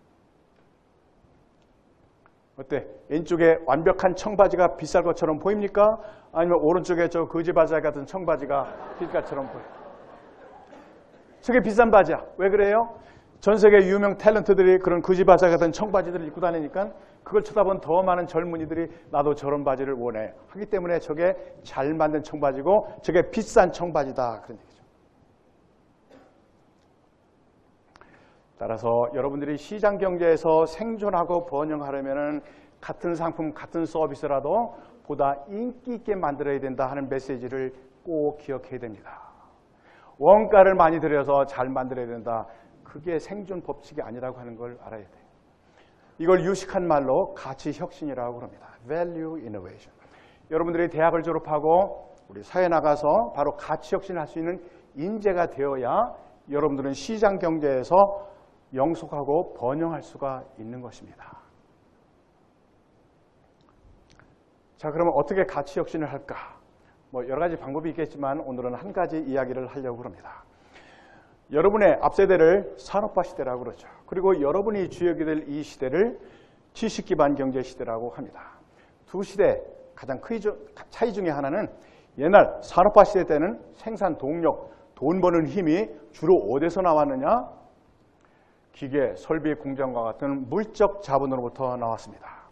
어때? 왼쪽에 완벽한 청바지가 비쌀 것처럼 보입니까? 아니면 오른쪽에 저 거지 바지 같은 청바지가 비쌀 것처럼 보여요? 저게 비싼 바지야. 왜 그래요? 전 세계 유명 탤런트들이 그런 거지 바지 같은 청바지들을 입고 다니니까 그걸 쳐다본 더 많은 젊은이들이 나도 저런 바지를 원해 하기 때문에 저게 잘 만든 청바지고 저게 비싼 청바지다 그런 얘기죠. 따라서 여러분들이 시장 경제에서 생존하고 번영하려면 같은 상품, 같은 서비스라도 보다 인기 있게 만들어야 된다 하는 메시지를 꼭 기억해야 됩니다. 원가를 많이 들여서 잘 만들어야 된다. 그게 생존 법칙이 아니라고 하는 걸 알아야 돼요. 이걸 유식한 말로 가치 혁신이라고 합니다. Value Innovation. 여러분들이 대학을 졸업하고 우리 사회에 나가서 바로 가치 혁신을 할 수 있는 인재가 되어야 여러분들은 시장 경제에서 영속하고 번영할 수가 있는 것입니다. 자, 그러면 어떻게 가치 혁신을 할까? 여러 가지 방법이 있겠지만 오늘은 한 가지 이야기를 하려고 합니다. 여러분의 앞세대를 산업화 시대라고 그러죠. 그리고 여러분이 주역이 될 이 시대를 지식 기반 경제 시대라고 합니다. 두 시대 가장 큰 차이 중에 하나는 옛날 산업화 시대 때는 생산 동력, 돈 버는 힘이 주로 어디서 나왔느냐? 기계, 설비, 공장과 같은 물적 자본으로부터 나왔습니다.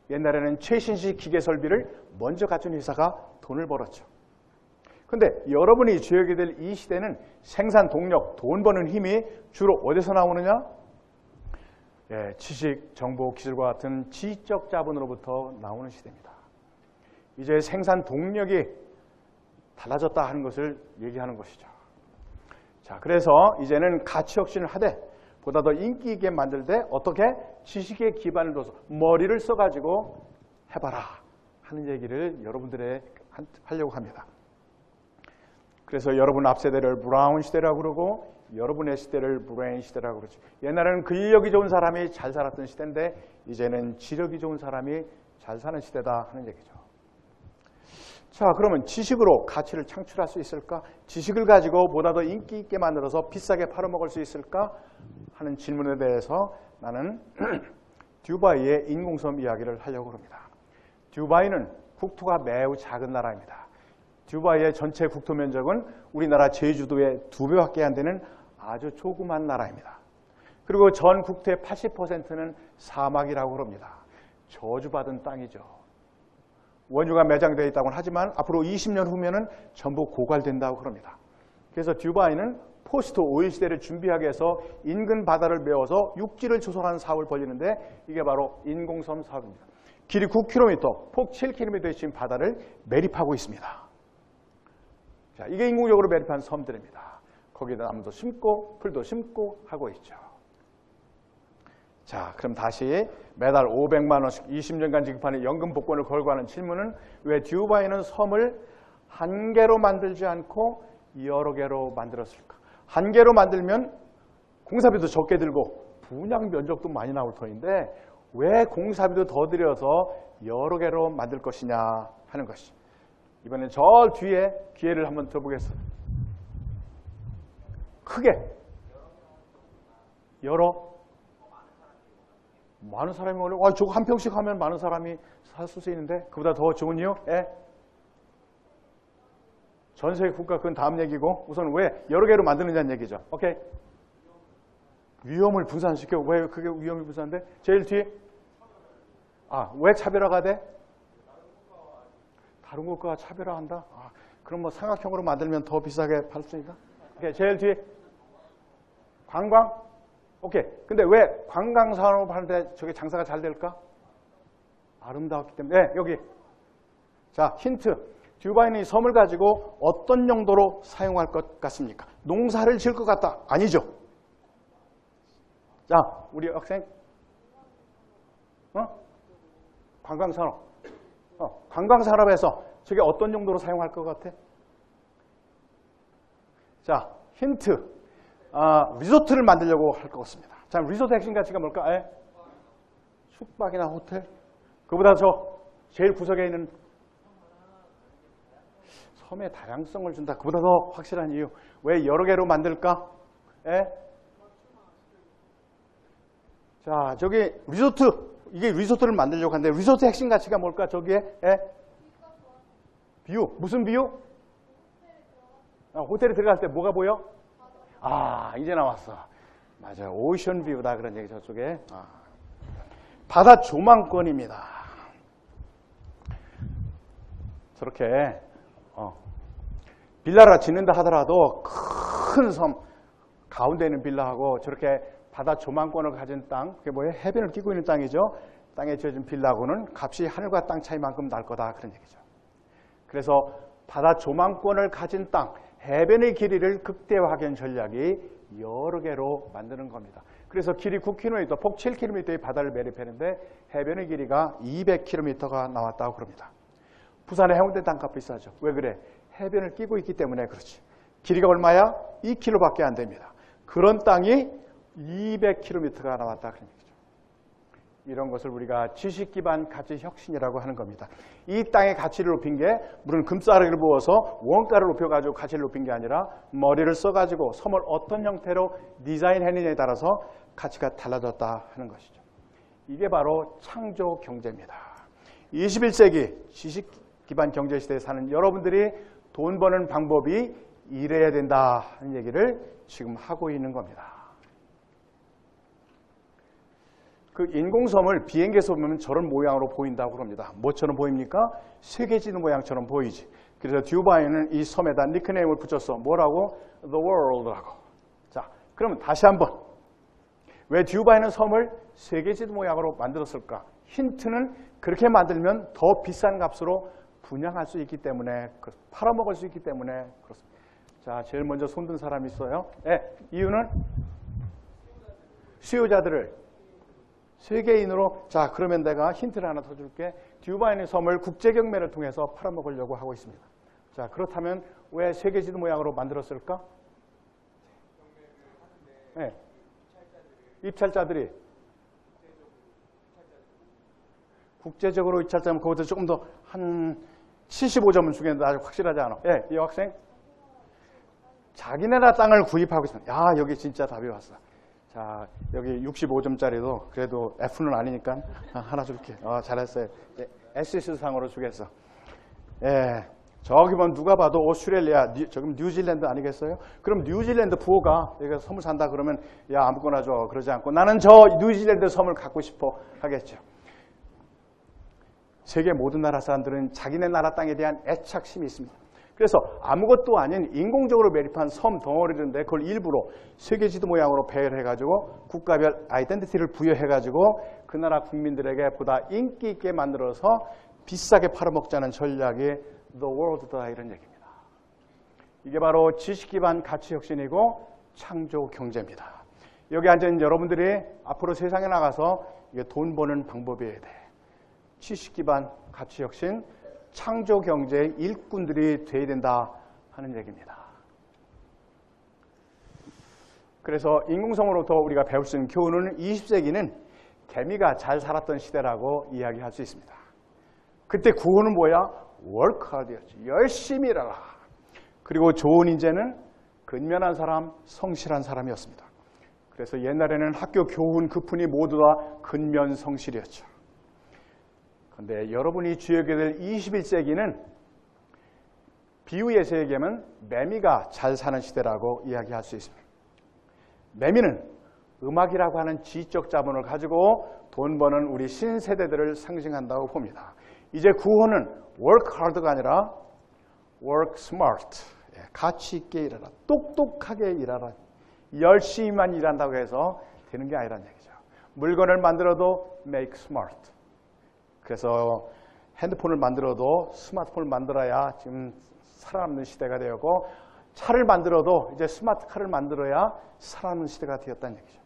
옛날에는 최신식 기계 설비를 먼저 갖춘 회사가 돈을 벌었죠. 그런데 여러분이 주역이 될 이 시대는 생산 동력, 돈 버는 힘이 주로 어디서 나오느냐? 지식, 정보, 기술과 같은 지적 자본으로부터 나오는 시대입니다. 이제 생산 동력이 달라졌다 하는 것을 얘기하는 것이죠. 자, 그래서 이제는 가치 혁신을 하되 보다 더 인기 있게 만들 때 어떻게 지식에 기반을 둬서 머리를 써가지고 해봐라 하는 얘기를 여러분들에 하려고 합니다. 그래서 여러분 앞세대를 브라운 시대라고 그러고 여러분의 시대를 브레인 시대라고 그러죠. 옛날에는 근력이 좋은 사람이 잘 살았던 시대인데 이제는 지력이 좋은 사람이 잘 사는 시대다 하는 얘기죠. 자, 그러면 지식으로 가치를 창출할 수 있을까? 지식을 가지고 보다 더 인기 있게 만들어서 비싸게 팔아먹을 수 있을까? 하는 질문에 대해서 나는 듀바이의 인공섬 이야기를 하려고 합니다. 듀바이는 국토가 매우 작은 나라입니다. 듀바이의 전체 국토 면적은 우리나라 제주도의 2배밖에 안 되는 아주 조그만 나라입니다. 그리고 전 국토의 80%는 사막이라고 합니다. 저주받은 땅이죠. 원유가 매장되어 있다고는 하지만 앞으로 20년 후면은 전부 고갈된다고 합니다. 그래서 듀바이는 포스트 오일 시대를 준비하기 위해서 인근 바다를 메워서 육지를 조성하는 사업을 벌이는데 이게 바로 인공섬 사업입니다. 길이 9km, 폭 7km의 진 바다를 매립하고 있습니다. 자, 이게 인공적으로 매립한 섬들입니다. 거기다 나무도 심고 풀도 심고 하고 있죠. 자, 그럼 다시 매달 500만 원씩 20년간 지급하는 연금 복권을 걸고 하는 질문은 왜 듀바이는 섬을 한 개로 만들지 않고 여러 개로 만들었을까? 한 개로 만들면 공사비도 적게 들고 분양 면적도 많이 나올 터인데 왜 공사비도 더 들여서 여러 개로 만들 것이냐 하는 것이. 이번엔 저 뒤에 기회를 한번 들어보겠습니다. 크게. 여러 많은 사람이 원래 저거 한 평씩 하면 많은 사람이 살 수 있는데 그보다 더 좋은 이유? 전 세계 국가 그건 다음 얘기고 우선 왜 여러 개로 만드느냐는 얘기죠. 오케이. 위험을 분산시켜. 왜 그게 위험이 분산돼? 제일 뒤에 왜 차별화가 돼? 다른 국가와 차별화한다? 그럼 뭐 삼각형으로 만들면 더 비싸게 팔 수 있나? 오케이. 제일 뒤에 관광? 오케이. 근데 왜 관광 산업 하는데 저게 장사가 잘 될까? 아름다웠기 때문에. 여기. 자, 힌트. 듀바이는 섬을 가지고 어떤 용도로 사용할 것 같습니까? 농사를 지을 것 같다. 아니죠. 자, 우리 학생. 관광산업. 관광산업에서 저게 어떤 용도로 사용할 것 같아? 자, 힌트. 리조트를 만들려고 할 것 같습니다. 자, 리조트 핵심 가치가 뭘까? 숙박이나 호텔? 그보다 제일 구석에 있는 섬의 다양성을 준다. 그보다 더 확실한 이유. 왜 여러 개로 만들까? 자, 저기 리조트. 이게 리조트를 만들려고 하는데 리조트 핵심 가치가 뭘까? 저기에 뷰. 무슨 뷰? 호텔에 들어갈 때 뭐가 보여? 이제 나왔어. 맞아요. 오션 뷰다 그런 얘기 저쪽에. 바다 조망권입니다. 저렇게 빌라를 짓는다 하더라도 큰 섬 가운데 있는 빌라하고 저렇게 바다 조망권을 가진 땅, 그게 뭐예요? 해변을 끼고 있는 땅이죠. 땅에 지어진 빌라하고는 값이 하늘과 땅 차이만큼 날 거다 그런 얘기죠. 그래서 바다 조망권을 가진 땅, 해변의 길이를 극대화하기 전략이 여러 개로 만드는 겁니다. 그래서 길이 9km, 폭 7km의 바다를 매립했는데 해변의 길이가 200km가 나왔다고 그럽니다. 부산의 해운대 땅값 비싸죠. 왜 그래? 해변을 끼고 있기 때문에 그렇지. 길이가 얼마야? 2km밖에 안 됩니다. 그런 땅이 200km가 나왔다 그런 얘기죠. 이런 것을 우리가 지식 기반 가치 혁신이라고 하는 겁니다. 이 땅의 가치를 높인 게 물은 금싸라기를 부어서 원가를 높여가지고 가치를 높인 게 아니라 머리를 써가지고 섬을 어떤 형태로 디자인했느냐에 따라서 가치가 달라졌다 하는 것이죠. 이게 바로 창조 경제입니다. 21세기 지식 기반 경제 시대에 사는 여러분들이 돈 버는 방법이 이래야 된다 하는 얘기를 지금 하고 있는 겁니다. 그 인공섬을 비행기에서 보면 저런 모양으로 보인다고 합니다. 뭐처럼 보입니까? 세계지도 모양처럼 보이지. 그래서 듀바이는 이 섬에다 니크네임을 붙였어. 뭐라고? The World라고. 자, 그러면 다시 한번. 왜 듀바이는 섬을 세계지도 모양으로 만들었을까? 힌트는 그렇게 만들면 더 비싼 값으로 분양할 수 있기 때문에, 팔아먹을 수 있기 때문에 그렇습니다. 자, 제일 먼저 손든 사람이 있어요. 이유는 수요자들을 세계인으로. 자, 그러면 내가 힌트를 하나 더 줄게. 듀바이는 섬을 국제경매를 통해서 팔아먹으려고 하고 있습니다. 자, 그렇다면 왜 세계지도 모양으로 만들었을까? 입찰자들이 국제적으로 입찰자면 그것도 조금 더 한 75점은 주겠는데 아직 확실하지 않아. 이 학생 자기네 나라 땅을 구입하고 있습니다. 야, 여기 진짜 답이 왔어. 자, 여기 65점짜리도 그래도 F는 아니니까 하나 줄게. 잘했어요. SS 상으로 주겠어. 저기 보면 누가 봐도 오스트레일리아, 저기 뉴질랜드 아니겠어요? 그럼 뉴질랜드 부호가 여기서 섬을 산다 그러면 야, 아무거나 줘. 그러지 않고 나는 저 뉴질랜드 섬을 갖고 싶어 하겠죠. 세계 모든 나라 사람들은 자기네 나라 땅에 대한 애착심이 있습니다. 그래서 아무것도 아닌 인공적으로 매립한 섬 덩어리인데 그걸 일부러 세계지도 모양으로 배열해가지고 국가별 아이덴티티를 부여해가지고 그 나라 국민들에게 보다 인기 있게 만들어서 비싸게 팔아먹자는 전략이 The World다 이런 얘기입니다. 이게 바로 지식 기반 가치 혁신이고 창조 경제입니다. 여기 앉아있는 여러분들이 앞으로 세상에 나가서 이게 돈 버는 방법이어야 돼. 지식 기반 가치 혁신, 창조 경제의 일꾼들이 돼야 된다 하는 얘기입니다. 그래서 인공섬으로부터 우리가 배울 수 있는 교훈은 20세기는 개미가 잘 살았던 시대라고 이야기할 수 있습니다. 그때 구호는 뭐야? Work hard였지. 열심히 일하라. 그리고 좋은 인재는 근면한 사람, 성실한 사람이었습니다. 그래서 옛날에는 학교 교훈 급훈이 모두 다 근면성실이었죠. 그런데 여러분이 주역이 될 21세기는 비유에서 얘기하면 매미가 잘 사는 시대라고 이야기할 수 있습니다. 매미는 음악이라고 하는 지적 자본을 가지고 돈 버는 우리 신세대들을 상징한다고 봅니다. 이제 구호는 work hard가 아니라 work smart. 가치 있게 일하라. 똑똑하게 일하라. 열심히만 일한다고 해서 되는 게 아니라는 얘기죠. 물건을 만들어도 make smart. 그래서 핸드폰을 만들어도 스마트폰을 만들어야 지금 살아남는 시대가 되었고, 차를 만들어도 이제 스마트카를 만들어야 살아남는 시대가 되었다는 얘기죠.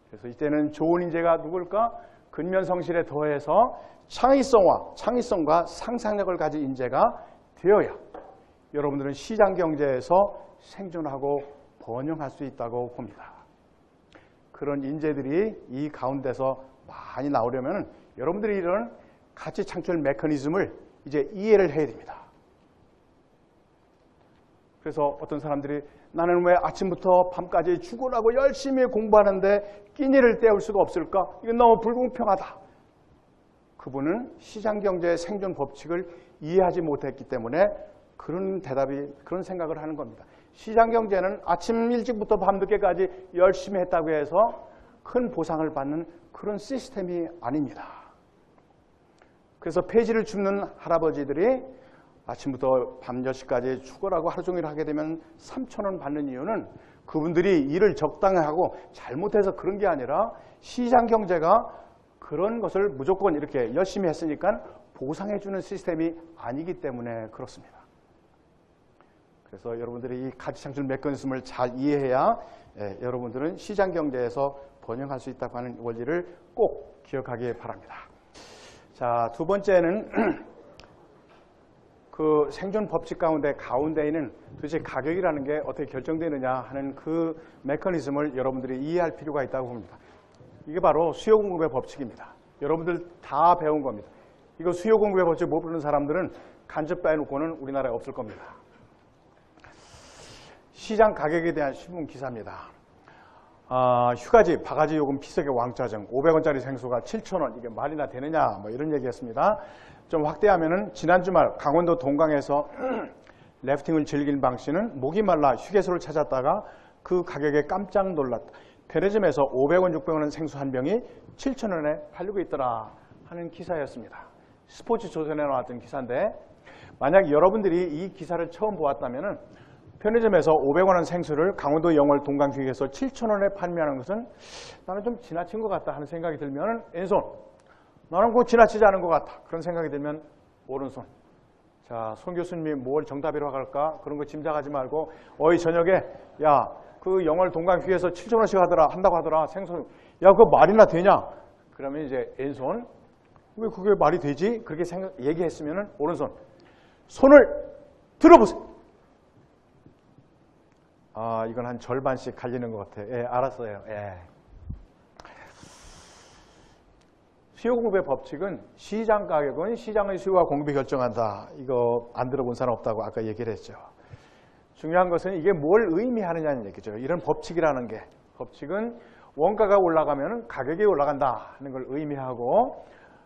그래서 이제는 좋은 인재가 누굴까? 근면성실에 더해서 창의성과 상상력을 가진 인재가 되어야 여러분들은 시장 경제에서 생존하고 번영할 수 있다고 봅니다. 그런 인재들이 이 가운데서 많이 나오려면 여러분들이 이런 가치 창출 메커니즘을 이제 이해를 해야 됩니다. 그래서 어떤 사람들이 나는 왜 아침부터 밤까지 죽으라고 열심히 공부하는데 끼니를 때울 수가 없을까? 이건 너무 불공평하다. 그분은 시장경제의 생존 법칙을 이해하지 못했기 때문에 그런 생각을 하는 겁니다. 시장경제는 아침 일찍부터 밤늦게까지 열심히 했다고 해서 큰 보상을 받는 그런 시스템이 아닙니다. 그래서 폐지를 줍는 할아버지들이 아침부터 밤 10시까지 죽으라고 하루 종일 하게 되면 3,000원 받는 이유는 그분들이 일을 적당히 하고 잘못해서 그런 게 아니라 시장경제가 그런 것을 무조건 이렇게 열심히 했으니까 보상해주는 시스템이 아니기 때문에 그렇습니다. 그래서 여러분들이 이 가치창출 메커니즘을 잘 이해해야 여러분들은 시장경제에서 번영할 수 있다고 하는 원리를 꼭 기억하기 바랍니다. 자, 두 번째는 그 생존 법칙 가운데에는 도대체 가격이라는 게 어떻게 결정되느냐 하는 그 메커니즘을 여러분들이 이해할 필요가 있다고 봅니다. 이게 바로 수요 공급의 법칙입니다. 여러분들 다 배운 겁니다. 이거 수요 공급의 법칙 못 부르는 사람들은 간접 빼놓고는 우리나라에 없을 겁니다. 시장 가격에 대한 신문 기사입니다. 휴가지, 바가지 요금 피서기 왕짜증 500원짜리 생수가 7,000원 이게 말이나 되느냐 뭐 이런 얘기했습니다. 좀 확대하면은 지난 주말 강원도 동강에서 래프팅을 즐긴 방 씨는 목이 말라 휴게소를 찾았다가 그 가격에 깜짝 놀랐다. 편의점에서 500원, 600원 생수 한 병이 7,000원에 팔리고 있더라 하는 기사였습니다. 스포츠 조선에 나왔던 기사인데 만약 여러분들이 이 기사를 처음 보았다면은 편의점에서 500원 생수를 강원도 영월 동강휴게소 7,000원에 판매하는 것은 나는 좀 지나친 것 같다 하는 생각이 들면 왼손, 나는 그거 지나치지 않은 것 같아 그런 생각이 들면 오른손. 자, 손 교수님이 뭘 정답이라고 할까? 그런 거 짐작하지 말고 어이 저녁에 야, 그 영월 동강휴게소 7,000원씩 한다고 하더라 생수. 야, 그거 말이나 되냐? 그러면 이제 왼손. 왜 그게 말이 되지? 그렇게 얘기했으면 오른손. 손을 들어보세요. 이건 한 절반씩 갈리는 것 같아요. 예, 알았어요. 예. 수요 공급의 법칙은 시장 가격은 시장의 수요와 공급이 결정한다. 이거 안 들어본 사람 없다고 아까 얘기를 했죠. 중요한 것은 이게 뭘 의미하느냐는 얘기죠. 이런 법칙이라는 게. 법칙은 원가가 올라가면 가격이 올라간다 하는 걸 의미하고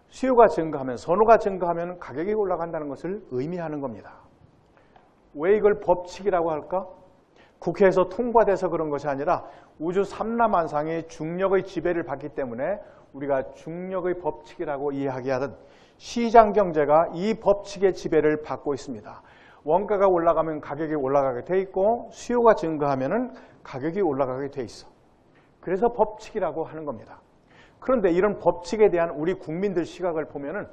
수요가 증가하면, 선호가 증가하면 가격이 올라간다는 것을 의미하는 겁니다. 왜 이걸 법칙이라고 할까? 국회에서 통과돼서 그런 것이 아니라 우주 삼라만상이 중력의 지배를 받기 때문에 우리가 중력의 법칙이라고 이야기하듯 시장 경제가 이 법칙의 지배를 받고 있습니다. 원가가 올라가면 가격이 올라가게 돼 있고 수요가 증가하면 가격이 올라가게 돼 있어. 그래서 법칙이라고 하는 겁니다. 그런데 이런 법칙에 대한 우리 국민들 시각을 보면은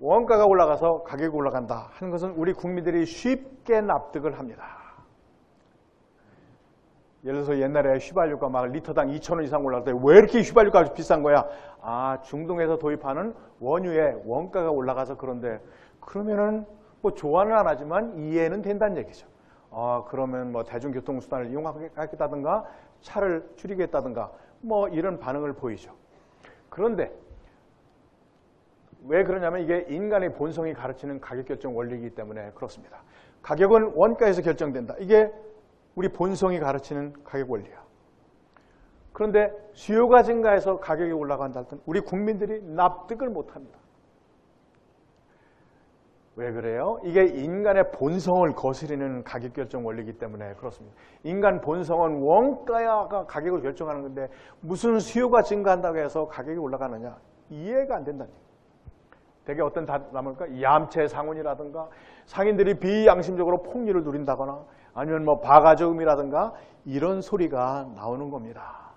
원가가 올라가서 가격이 올라간다 하는 것은 우리 국민들이 쉽게 납득을 합니다. 예를 들어서 옛날에 휘발유가 막 리터당 2,000원 이상 올라갈 때 왜 이렇게 휘발유가 비싼 거야? 중동에서 도입하는 원유에 원가가 올라가서 그런데 그러면은 뭐 좋아는 안 하지만 이해는 된다는 얘기죠. 그러면 뭐 대중교통수단을 이용하겠다든가 차를 줄이겠다든가 뭐 이런 반응을 보이죠. 그런데 왜 그러냐면 이게 인간의 본성이 가르치는 가격 결정 원리이기 때문에 그렇습니다. 가격은 원가에서 결정된다. 이게 우리 본성이 가르치는 가격 원리야. 그런데 수요가 증가해서 가격이 올라간다 할 때는 우리 국민들이 납득을 못합니다. 왜 그래요? 이게 인간의 본성을 거스르는 가격 결정 원리이기 때문에 그렇습니다. 인간 본성은 원가가 가격을 결정하는 건데 무슨 수요가 증가한다고 해서 가격이 올라가느냐? 이해가 안 된다는 얘기예요. 되게 어떤 답을까? 얌체 상훈이라든가 상인들이 비양심적으로 폭리를 누린다거나 아니면 뭐 바가지음이라든가 이런 소리가 나오는 겁니다.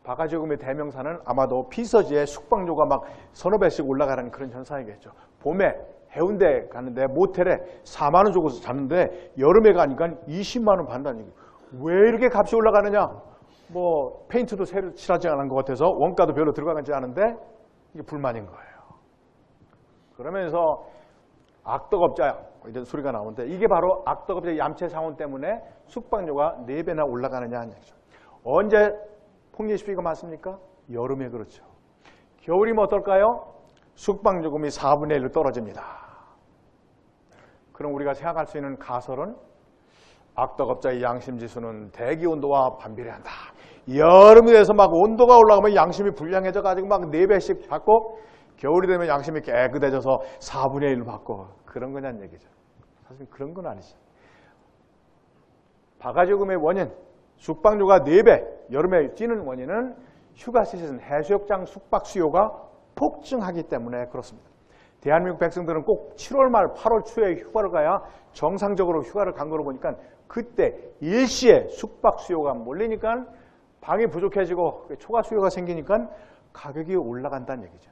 바가지음의 대명사는 아마도 피서지에 숙박료가 막 서너 배씩 올라가는 그런 현상이겠죠. 봄에 해운대 가는데 모텔에 4만 원 주고 잤는데 여름에 가니까 20만 원 받는다는 얘기예요. 왜 이렇게 값이 올라가느냐? 뭐 페인트도 새로 칠하지 않은 것 같아서 원가도 별로 들어가지 않은데 이게 불만인 거예요. 그러면서 악덕업자 이런 소리가 나오는데 이게 바로 악덕업자 얌체 상훈 때문에 숙박료가 4배나 올라가느냐 하는 얘기죠. 언제 폭리 시비가 많습니까? 여름에 그렇죠. 겨울이면 어떨까요? 숙박요금이 4분의 1로 떨어집니다. 그럼 우리가 생각할 수 있는 가설은 악덕업자의 양심지수는 대기온도와 반비례한다. 여름이 돼서 막 온도가 올라가면 양심이 불량해져 가지고 막 4배씩 받고 겨울이 되면 양심이 깨끗해져서 4분의 1로 받고 그런 거냐는 얘기죠. 사실 그런 건 아니죠. 바가지요금의 원인, 숙박료가 4배, 여름에 뛰는 원인은 휴가 시즌, 해수욕장 숙박 수요가 폭증하기 때문에 그렇습니다. 대한민국 백성들은 꼭 7월 말 8월 초에 휴가를 가야 정상적으로 휴가를 간 거로 보니까 그때 일시에 숙박 수요가 몰리니까 방이 부족해지고 초과 수요가 생기니까 가격이 올라간다는 얘기죠.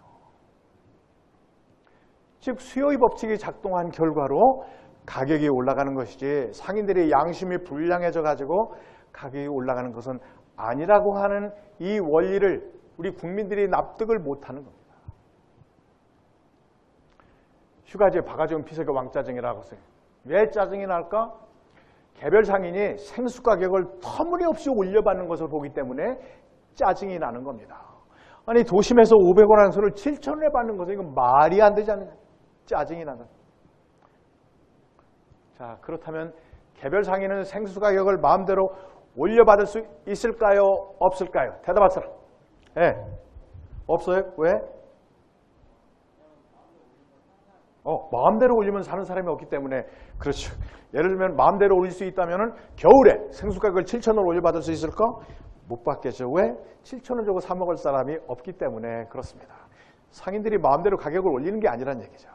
즉 수요의 법칙이 작동한 결과로 가격이 올라가는 것이지 상인들의 양심이 불량해져 가지고 가격이 올라가는 것은 아니라고 하는 이 원리를 우리 국민들이 납득을 못하는 겁니다. 휴가지에 바가지온 피서가 왕짜증이라고 써요. 왜 짜증이 날까? 개별 상인이 생수 가격을 터무니없이 올려받는 것을 보기 때문에 짜증이 나는 겁니다. 아니 도심에서 500원 한 술을 7,000원에 받는 것은 이건 말이 안 되지 않느냐. 짜증이 나는. 자, 그렇다면 개별 상인은 생수 가격을 마음대로 올려받을 수 있을까요? 없을까요? 대답할 사람. 네. 없어요? 왜? 마음대로 올리면 사는 사람이 없기 때문에 그렇죠. 예를 들면 마음대로 올릴 수 있다면 겨울에 생수 가격을 7,000원 올려받을 수 있을까? 못 받겠죠. 왜? 7,000원 주고 사 먹을 사람이 없기 때문에 그렇습니다. 상인들이 마음대로 가격을 올리는 게 아니란 얘기죠.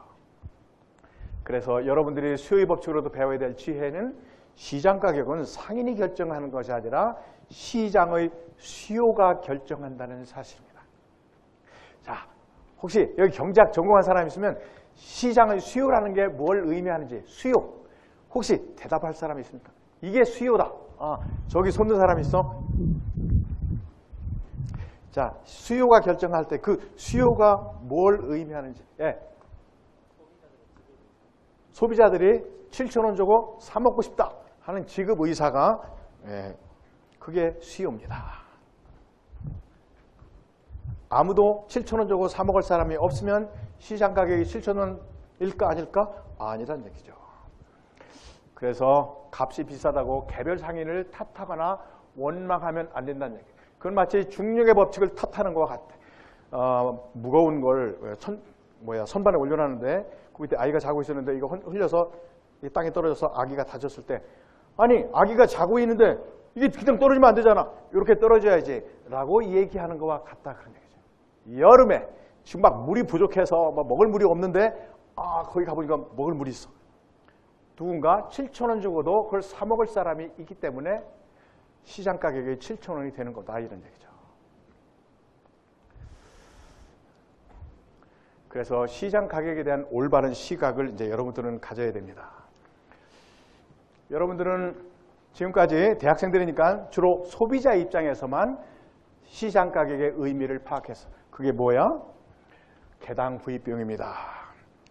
그래서 여러분들이 수요의 법칙으로도 배워야 될 지혜는 시장 가격은 상인이 결정하는 것이 아니라 시장의 수요가 결정한다는 사실입니다. 자, 혹시 여기 경제학 전공한 사람 있으면 시장의 수요라는 게 뭘 의미하는지 수요 혹시 대답할 사람 있습니까? 이게 수요다. 저기 손든 사람 있어? 자, 수요가 결정할 때 그 수요가 뭘 의미하는지. 예. 소비자들이 7,000원 주고 사 먹고 싶다 하는 지급 의사가 그게 수요입니다. 아무도 7,000원 주고 사 먹을 사람이 없으면 시장 가격이 7,000원일까 아닐까? 아니란 얘기죠. 그래서 값이 비싸다고 개별 상인을 탓하거나 원망하면 안 된다는 얘기예요. 그건 마치 중력의 법칙을 탓하는 것과 같아. 무거운 걸 선반에 올려놨는데 그 밑에 아이가 자고 있었는데 이거 흘려서 땅에 떨어져서 아기가 다쳤을 때 아니 아기가 자고 있는데 이게 그냥 떨어지면 안 되잖아. 이렇게 떨어져야지 라고 얘기하는 것과 같다 그런 얘기죠. 여름에 지금 막 물이 부족해서 먹을 물이 없는데 거기 가보니까 먹을 물이 있어. 누군가 7,000원 주고도 그걸 사 먹을 사람이 있기 때문에 시장 가격이 7,000원이 되는 거다 이런 얘기죠. 그래서 시장 가격에 대한 올바른 시각을 이제 여러분들은 가져야 됩니다. 여러분들은 지금까지 대학생들이니까 주로 소비자 입장에서만 시장 가격의 의미를 파악했어. 그게 뭐야? 개당 구입 비용입니다.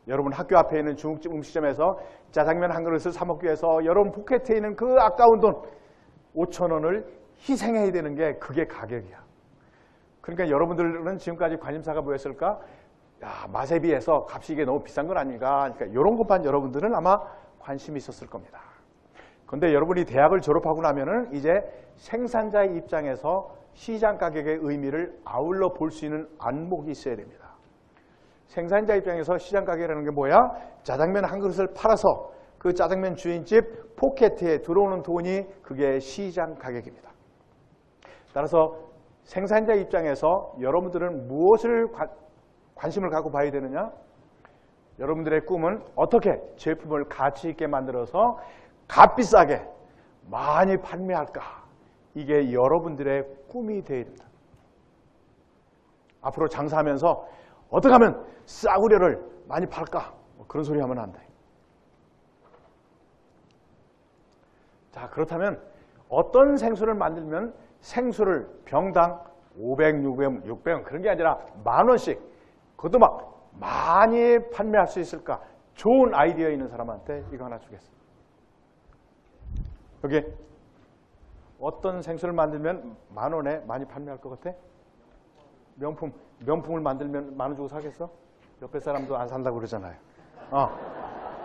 여러분 학교 앞에 있는 중국집 음식점에서 짜장면 한 그릇을 사 먹기 위해서 여러분 포켓에 있는 그 아까운 돈 5,000원을 희생해야 되는 게 그게 가격이야. 그러니까 여러분들은 지금까지 관심사가 뭐였을까? 야, 맛에 비해서 값이 이게 너무 비싼 건 아닌가? 그러니까 이런 것만 여러분들은 아마 관심이 있었을 겁니다. 그런데 여러분이 대학을 졸업하고 나면은 이제 생산자의 입장에서 시장 가격의 의미를 아울러 볼 수 있는 안목이 있어야 됩니다. 생산자 입장에서 시장 가격이라는 게 뭐야? 짜장면 한 그릇을 팔아서 그 짜장면 주인집 포켓에 들어오는 돈이 그게 시장 가격입니다. 따라서 생산자 입장에서 여러분들은 무엇을 관심을 갖고 봐야 되느냐? 여러분들의 꿈은 어떻게 제품을 가치 있게 만들어서 값비싸게 많이 판매할까? 이게 여러분들의 꿈이 되어야 됩니다. 앞으로 장사하면서 어떻게 하면 싸구려를 많이 팔까? 그런 소리 하면 안 돼. 자, 그렇다면 어떤 생수를 만들면 생수를 병당 500, 600, 600원 그런 게 아니라 10,000원씩 그것도 막 많이 판매할 수 있을까? 좋은 아이디어 있는 사람한테 이거 하나 주겠습니다. 여기 어떤 생수를 만들면 10,000원에 많이 판매할 것 같아? 명품을 만들면 10,000원 주고 사겠어? 옆에 사람도 안 산다고 그러잖아요.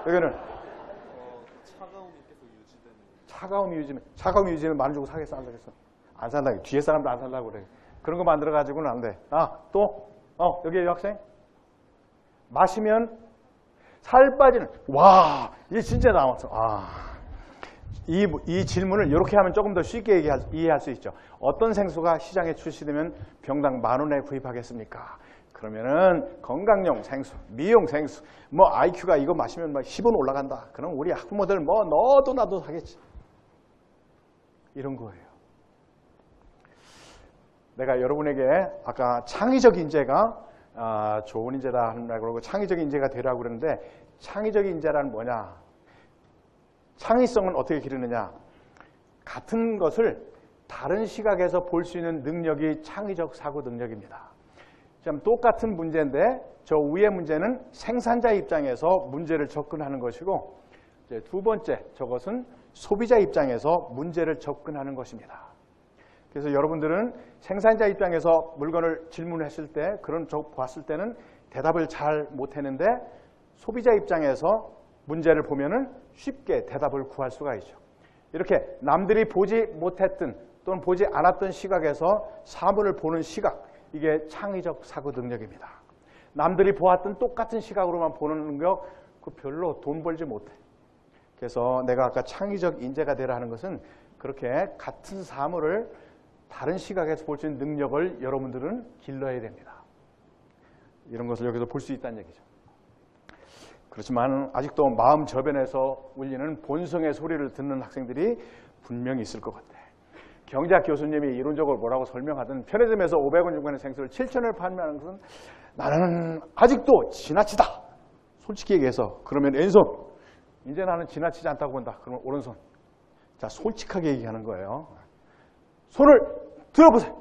여기는 차가움이 유지되면 10,000원 주고 사겠어? 안 사겠어? 안 산다고. 뒤에 사람도 안 산다고 그래. 그런 거 만들어 가지고는 안 돼. 또 여기 여학생 마시면 살 빠지는. 와, 이게 진짜 나왔어. 이 질문을 이렇게 하면 조금 더 쉽게 이해할 수 있죠. 어떤 생수가 시장에 출시되면 병당 10,000원에 구입하겠습니까? 그러면은 건강용 생수, 미용 생수, 뭐 IQ가 이거 마시면 막 10원 올라간다. 그럼 우리 학부모들 뭐 너도 나도 사겠지. 이런 거예요. 내가 여러분에게 아까 창의적 인재가 좋은 인재다 한다고 그러고 창의적 인재가 되라고 그러는데 창의적 인재란 뭐냐? 창의성은 어떻게 기르느냐? 같은 것을 다른 시각에서 볼 수 있는 능력이 창의적 사고 능력입니다. 좀 똑같은 문제인데 저 위의 문제는 생산자 입장에서 문제를 접근하는 것이고 이제 두 번째 저것은 소비자 입장에서 문제를 접근하는 것입니다. 그래서 여러분들은 생산자 입장에서 물건을 질문했을 때 그런 봤을 때는 대답을 잘 못했는데 소비자 입장에서 문제를 보면은 쉽게 대답을 구할 수가 있죠. 이렇게 남들이 보지 못했던 또는 보지 않았던 시각에서 사물을 보는 시각, 이게 창의적 사고 능력입니다. 남들이 보았던 똑같은 시각으로만 보는 능력, 그 별로 돈 벌지 못해. 그래서 내가 아까 창의적 인재가 되라 하는 것은 그렇게 같은 사물을 다른 시각에서 볼 수 있는 능력을 여러분들은 길러야 됩니다. 이런 것을 여기서 볼 수 있다는 얘기죠. 그렇지만 아직도 마음 저변에서 울리는 본성의 소리를 듣는 학생들이 분명히 있을 것 같아. 경제학 교수님이 이론적으로 뭐라고 설명하든 편의점에서 500원, 600원의 생수를 7,000원에 판매하는 것은 나는 아직도 지나치다. 솔직히 얘기해서 그러면 왼손. 이제 나는 지나치지 않다고 본다. 그러면 오른손. 자, 솔직하게 얘기하는 거예요. 손을 들어보세요.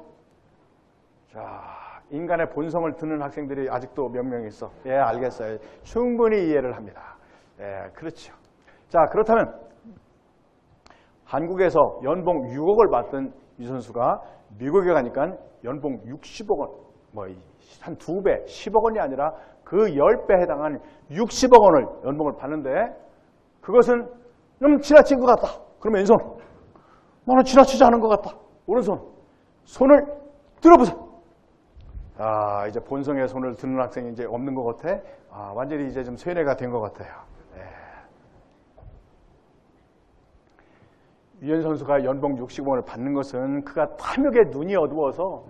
자, 인간의 본성을 듣는 학생들이 아직도 몇 명 있어. 예, 알겠어요. 충분히 이해를 합니다. 예, 그렇죠. 자, 그렇다면 한국에서 연봉 6억을 받던 이 선수가 미국에 가니까 연봉 60억 원, 뭐 한 2배, 10억 원이 아니라 그 10배에 해당하는 60억 원을 연봉을 받는데 그것은 좀 지나친 것 같다. 그러면 왼손. 나는 지나치지 않은 것 같다. 오른손. 손을 들어보세요. 이제 본성의 손을 드는 학생이 이제 없는 것 같아. 완전히 이제 좀 세뇌가 된 것 같아요. 네. 유현 선수가 연봉 60억 원을 받는 것은 그가 탐욕에 눈이 어두워서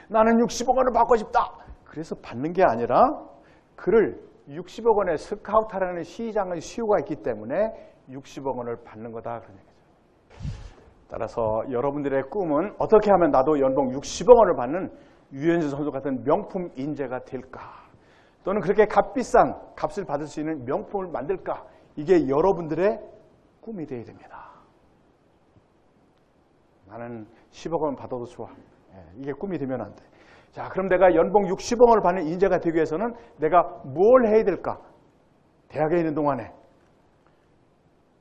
나는 60억 원을 받고 싶다. 그래서 받는 게 아니라 그를 60억 원에 스카우트하라는 시장의 수요가 있기 때문에 60억 원을 받는 거다. 그런 얘기죠. 따라서 여러분들의 꿈은 어떻게 하면 나도 연봉 60억 원을 받는 유현진 선수 같은 명품 인재가 될까? 또는 그렇게 값비싼 값을 받을 수 있는 명품을 만들까? 이게 여러분들의 꿈이 되어야 됩니다. 나는 10억 원 받아도 좋아. 이게 꿈이 되면 안 돼. 자, 그럼 내가 연봉 60억 원을 받는 인재가 되기 위해서는 내가 뭘 해야 될까? 대학에 있는 동안에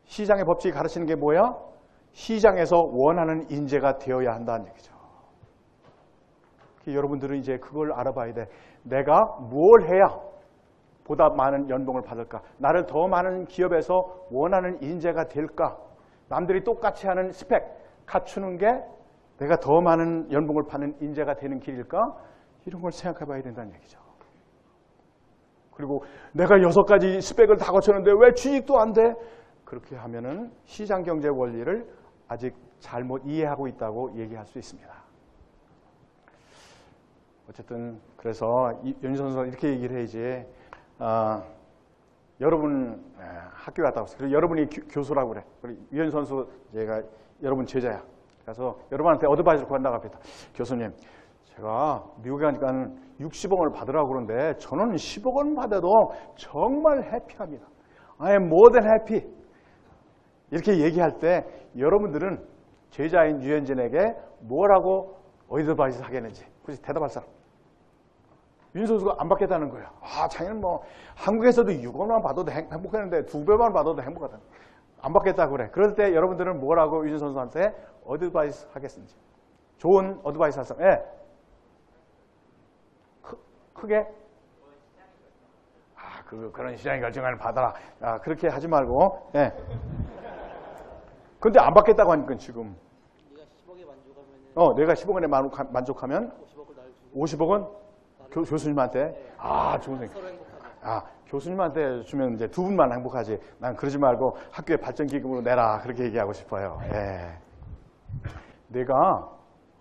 시장의 법칙이 가르치는 게 뭐야? 시장에서 원하는 인재가 되어야 한다는 얘기죠. 여러분들은 이제 그걸 알아봐야 돼. 내가 뭘 해야 보다 많은 연봉을 받을까? 나를 더 많은 기업에서 원하는 인재가 될까? 남들이 똑같이 하는 스펙 갖추는 게 내가 더 많은 연봉을 받는 인재가 되는 길일까? 이런 걸 생각해 봐야 된다는 얘기죠. 그리고 내가 6가지 스펙을 다 거쳤는데 왜 취직도 안 돼? 그렇게 하면은 시장 경제 원리를 아직 잘못 이해하고 있다고 얘기할 수 있습니다. 어쨌든 그래서 윤 선수가 이렇게 얘기를 해야지. 여러분 학교 갔다 왔어요. 그리고 여러분이 교수라고 그래. 그리고 유현 선수 제가 여러분 제자야. 그래서 여러분한테 어드바이스를 구한다고 합니다. 교수님, 제가 미국에 가니까 60억을 받으라고 그러는데 저는 10억 원 받아도 정말 해피합니다. I am more than happy. 이렇게 얘기할 때 여러분들은 제자인 유현진에게 뭐라고 어드바이스 하겠는지 굳이 대답할 사람. 윤 선수가 안 받겠다는 거예요. 자기는 뭐 한국에서도 6억만 받아도 행복했는데 2배만 받아도 행복하다. 안 받겠다고 그래. 그럴 때 여러분들은 뭐라고 윤 선수한테 어드바이스 하겠는지. 좋은 어드바이스 할 사람. 예. 크게? 그런 시장의 결정을 받아라. 그렇게 하지 말고. 예. 근데 안 받겠다고 하니까 지금. 네가 10억에 만족하면. 내가 10억에 만족하면 50억은 교수님한테. 좋은 생각. 서로 행복하죠. 교수님한테 주면 이제 두 분만 행복하지. 난 그러지 말고 학교에 발전기금으로 내라. 그렇게 얘기하고 싶어요. 예. 내가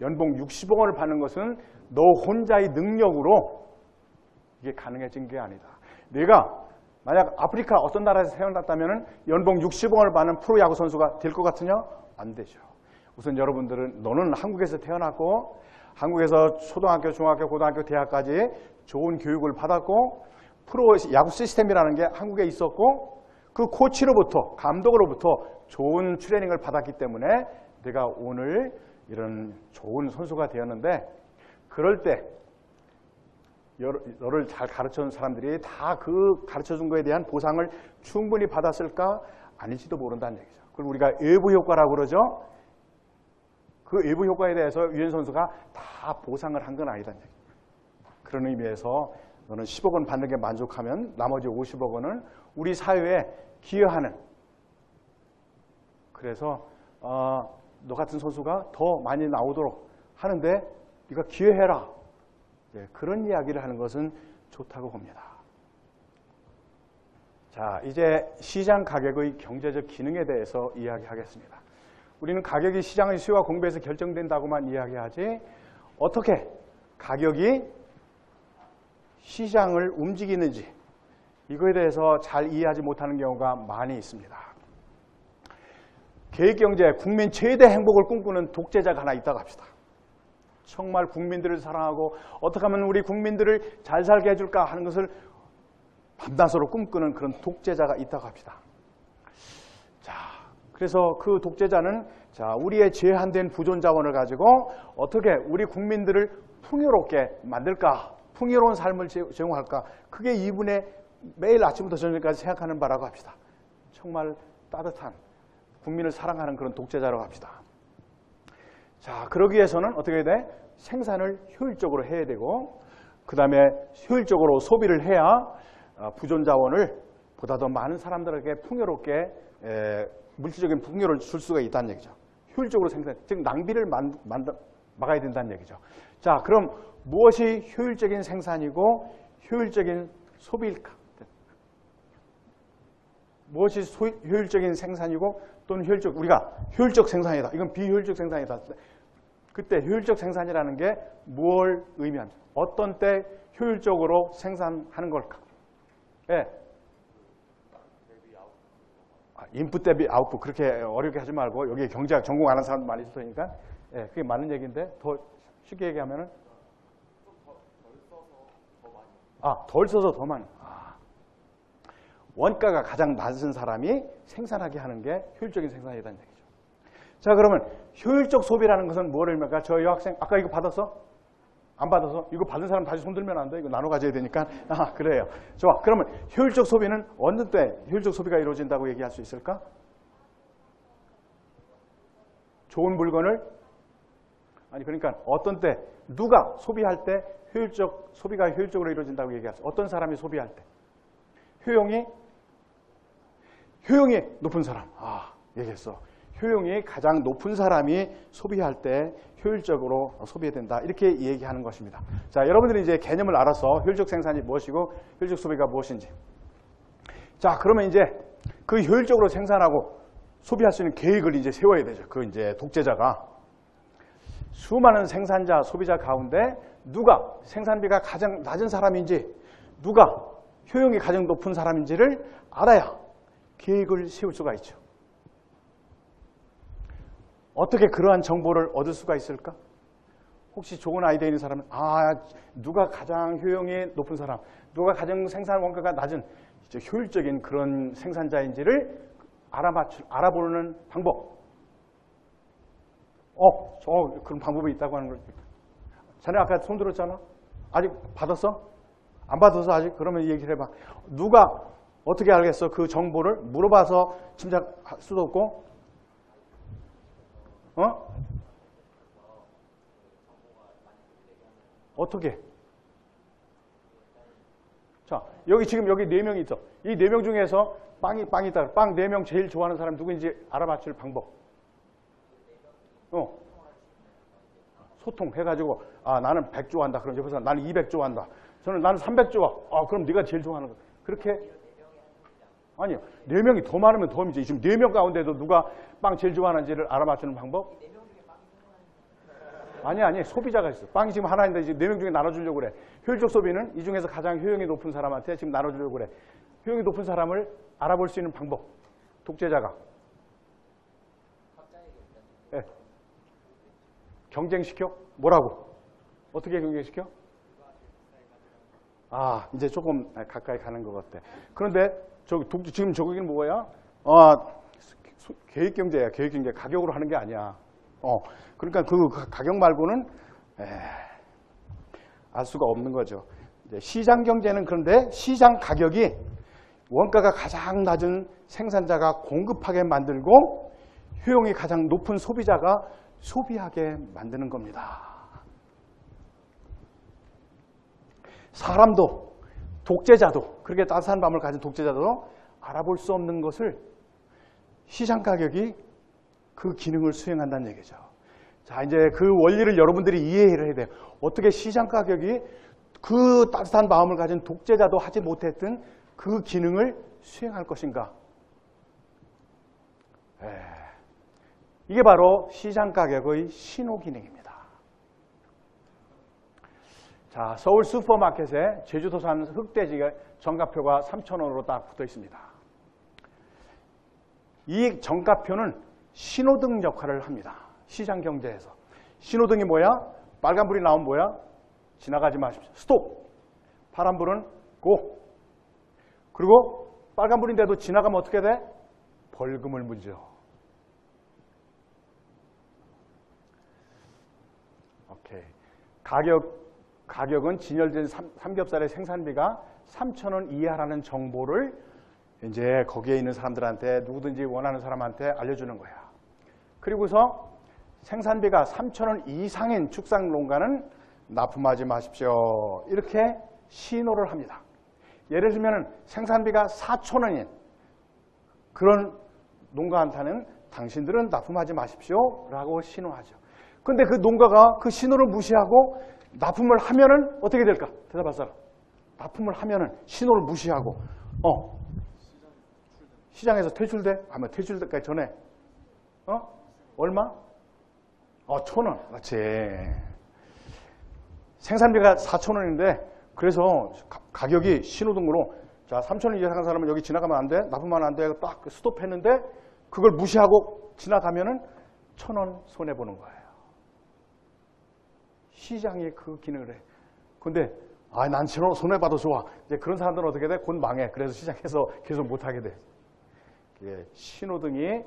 연봉 60억 원을 받는 것은 너 혼자의 능력으로 이게 가능해진 게 아니다. 내가 만약 아프리카 어떤 나라에서 태어났다면 연봉 60억 원을 받는 프로야구 선수가 될 것 같으냐? 안 되죠. 우선 여러분들은 너는 한국에서 태어났고 한국에서 초등학교, 중학교, 고등학교, 대학까지 좋은 교육을 받았고 프로 야구 시스템이라는 게 한국에 있었고 그 코치로부터 감독으로부터 좋은 트레이닝을 받았기 때문에 내가 오늘 이런 좋은 선수가 되었는데 그럴 때 너를 잘 가르쳐준 사람들이 다 그 가르쳐준 거에 대한 보상을 충분히 받았을까? 아닐지도 모른다는 얘기죠. 그리고 우리가 외부 효과라고 그러죠. 그 외부 효과에 대해서 유현 선수가 다 보상을 한 건 아니다는 얘기죠. 그런 의미에서 너는 10억 원 받는 게 만족하면 나머지 50억 원은 우리 사회에 기여하는. 그래서 너 같은 선수가 더 많이 나오도록 하는데 네가 기여해라. 그런 이야기를 하는 것은 좋다고 봅니다. 자, 이제 시장 가격의 경제적 기능에 대해서 이야기하겠습니다. 우리는 가격이 시장의 수요와 공급에서 결정된다고만 이야기하지 어떻게 가격이 시장을 움직이는지 이거에 대해서 잘 이해하지 못하는 경우가 많이 있습니다. 계획경제, 국민 최대 행복을 꿈꾸는 독재자가 하나 있다고 합시다. 정말 국민들을 사랑하고 어떻게 하면 우리 국민들을 잘 살게 해줄까 하는 것을 밤낮으로 꿈꾸는 그런 독재자가 있다고 합시다. 자, 그래서 그 독재자는 우리의 제한된 부존 자원을 가지고 어떻게 우리 국민들을 풍요롭게 만들까, 풍요로운 삶을 제공할까, 그게 이분의 매일 아침부터 저녁까지 생각하는 바라고 합시다. 정말 따뜻한 국민을 사랑하는 그런 독재자라고 합시다. 자, 그러기 위해서는 어떻게 해야 돼? 생산을 효율적으로 해야 되고 그 다음에 효율적으로 소비를 해야 부존 자원을 보다 더 많은 사람들에게 풍요롭게 물질적인 풍요를 줄 수가 있다는 얘기죠. 효율적으로 생산, 즉 낭비를 막아야 된다는 얘기죠. 자, 그럼 무엇이 효율적인 생산이고 효율적인 소비일까? 무엇이 효율적인 생산이고 또는 우리가 효율적 생산이다. 이건 비효율적 생산이다. 그때 효율적 생산이라는 게 뭘 의미합니까? 어떤 때 효율적으로 생산하는 걸까? 예. 인풋 대비 아웃풋 그렇게 어렵게 하지 말고 여기 경제학 전공 안 하는 사람도 많이 있을 테니까 그게 맞는 얘기인데 더 쉽게 얘기하면은 덜 써서 더 많이. 원가가 가장 낮은 사람이 생산하게 하는 게 효율적인 생산이라는 얘기죠. 자, 그러면 효율적 소비라는 것은 뭐를 의미할까? 저 여학생 아까 이거 받았어? 안 받아서? 이거 받은 사람 다시 손들면 안 돼. 이거 나눠 가져야 되니까. 그래요. 좋아. 그러면 효율적 소비는 어느 때 효율적 소비가 이루어진다고 얘기할 수 있을까? 좋은 물건을 그러니까 어떤 때 누가 소비할 때 소비가 효율적으로 이루어진다고 얘기할 수 어떤 사람이 소비할 때 효용이 높은 사람. 얘기했어. 효용이 가장 높은 사람이 소비할 때 효율적으로 소비해야 된다. 이렇게 얘기하는 것입니다. 자, 여러분들이 이제 개념을 알아서 효율적 생산이 무엇이고 효율적 소비가 무엇인지. 자, 그러면 이제 그 효율적으로 생산하고 소비할 수 있는 계획을 이제 세워야 되죠. 그 이제 독재자가 수많은 생산자, 소비자 가운데 누가 생산비가 가장 낮은 사람인지, 누가 효용이 가장 높은 사람인지를 알아야 계획을 세울 수가 있죠. 어떻게 그러한 정보를 얻을 수가 있을까? 혹시 좋은 아이디어 있는 사람은 누가 가장 효용이 높은 사람, 누가 가장 생산 원가가 낮은 이제 효율적인 그런 생산자인지를 알아보는 방법. 그런 방법이 있다고 하는 걸. 자네 아까 손 들었잖아? 아직 받았어? 안 받아서 아직? 그러면 얘기를 해봐. 누가 어떻게 알겠어? 그 정보를 물어봐서 짐작할 수도 없고. 어떻게? 자, 지금 여기 4명이 있어. 이 4명 중에서 빵이 있다. 빵 4명 제일 좋아하는 사람 누구인지 알아맞힐 방법. 소통해가지고, 나는 100 좋아한다. 그럼 옆에서 나는 200 좋아한다. 나는 300 좋아. 그럼 네가 제일 좋아하는 거. 그렇게? 아니요. 4명이 더 많으면 더이지. 지금 4명 가운데도 누가 빵 제일 좋아하는지를 알아맞추는 방법? 아니. 소비자가 있어. 빵이 지금 하나인데 이제 4명 중에 나눠주려고 그래. 효율적 소비는 이 중에서 가장 효용이 높은 사람한테 지금 나눠주려고 그래. 효용이 높은 사람을 알아볼 수 있는 방법. 독재자가. 네. 경쟁시켜? 뭐라고? 어떻게 경쟁시켜? 이제 조금 가까이 가는 것 같아. 그런데 지금 저기는 뭐야? 계획경제야. 계획경제. 가격으로 하는 게 아니야. 그러니까 그 가격 말고는 알 수가 없는 거죠. 이제 시장 경제는 그런데 시장 가격이 원가가 가장 낮은 생산자가 공급하게 만들고 효용이 가장 높은 소비자가 소비하게 만드는 겁니다. 사람도 독재자도 그렇게 따스한 마음을 가진 독재자도 알아볼 수 없는 것을 시장 가격이 그 기능을 수행한다는 얘기죠. 자, 이제 그 원리를 여러분들이 이해를 해야 돼요. 어떻게 시장 가격이 그 따뜻한 마음을 가진 독재자도 하지 못했던 그 기능을 수행할 것인가? 이게 바로 시장 가격의 신호 기능입니다. 자, 서울 슈퍼마켓에 제주도산 흑돼지 정가표가 3,000원으로 딱 붙어 있습니다. 이 정가표는 신호등 역할을 합니다. 시장 경제에서. 신호등이 뭐야? 빨간불이 나오면 뭐야? 지나가지 마십시오. 스톱. 파란불은 고. 그리고 빨간불인데도 지나가면 어떻게 돼? 벌금을 물죠. 오케이. 가격은 진열된 삼겹살의 생산비가 3,000원 이하라는 정보를 이제 거기에 있는 사람들한테 누구든지 원하는 사람한테 알려주는 거야. 그리고서 생산비가 3,000원 이상인 축산농가는 납품하지 마십시오. 이렇게 신호를 합니다. 예를 들면 생산비가 4,000원인 그런 농가한테는 당신들은 납품하지 마십시오 라고 신호하죠. 그런데 그 농가가 그 신호를 무시하고 납품을 하면은 어떻게 될까? 대답할 사람. 납품을 하면은 신호를 무시하고 시장에서 퇴출돼? 아마 퇴출되기 전에 얼마? 1,000원. 그렇지. 생산비가 4,000원인데 그래서 가격이 신호등으로 자 3,000원 이상 사람은 여기 지나가면 안 돼. 납품하면 안 돼. 딱 스톱했는데 그걸 무시하고 지나가면은 1,000원 손해보는 거예요. 시장이 그 기능을 해. 근데 난 손해봐도 좋아. 이제 그런 사람들은 어떻게 돼? 곧 망해. 그래서 시장에서 계속 못하게 돼. 신호등이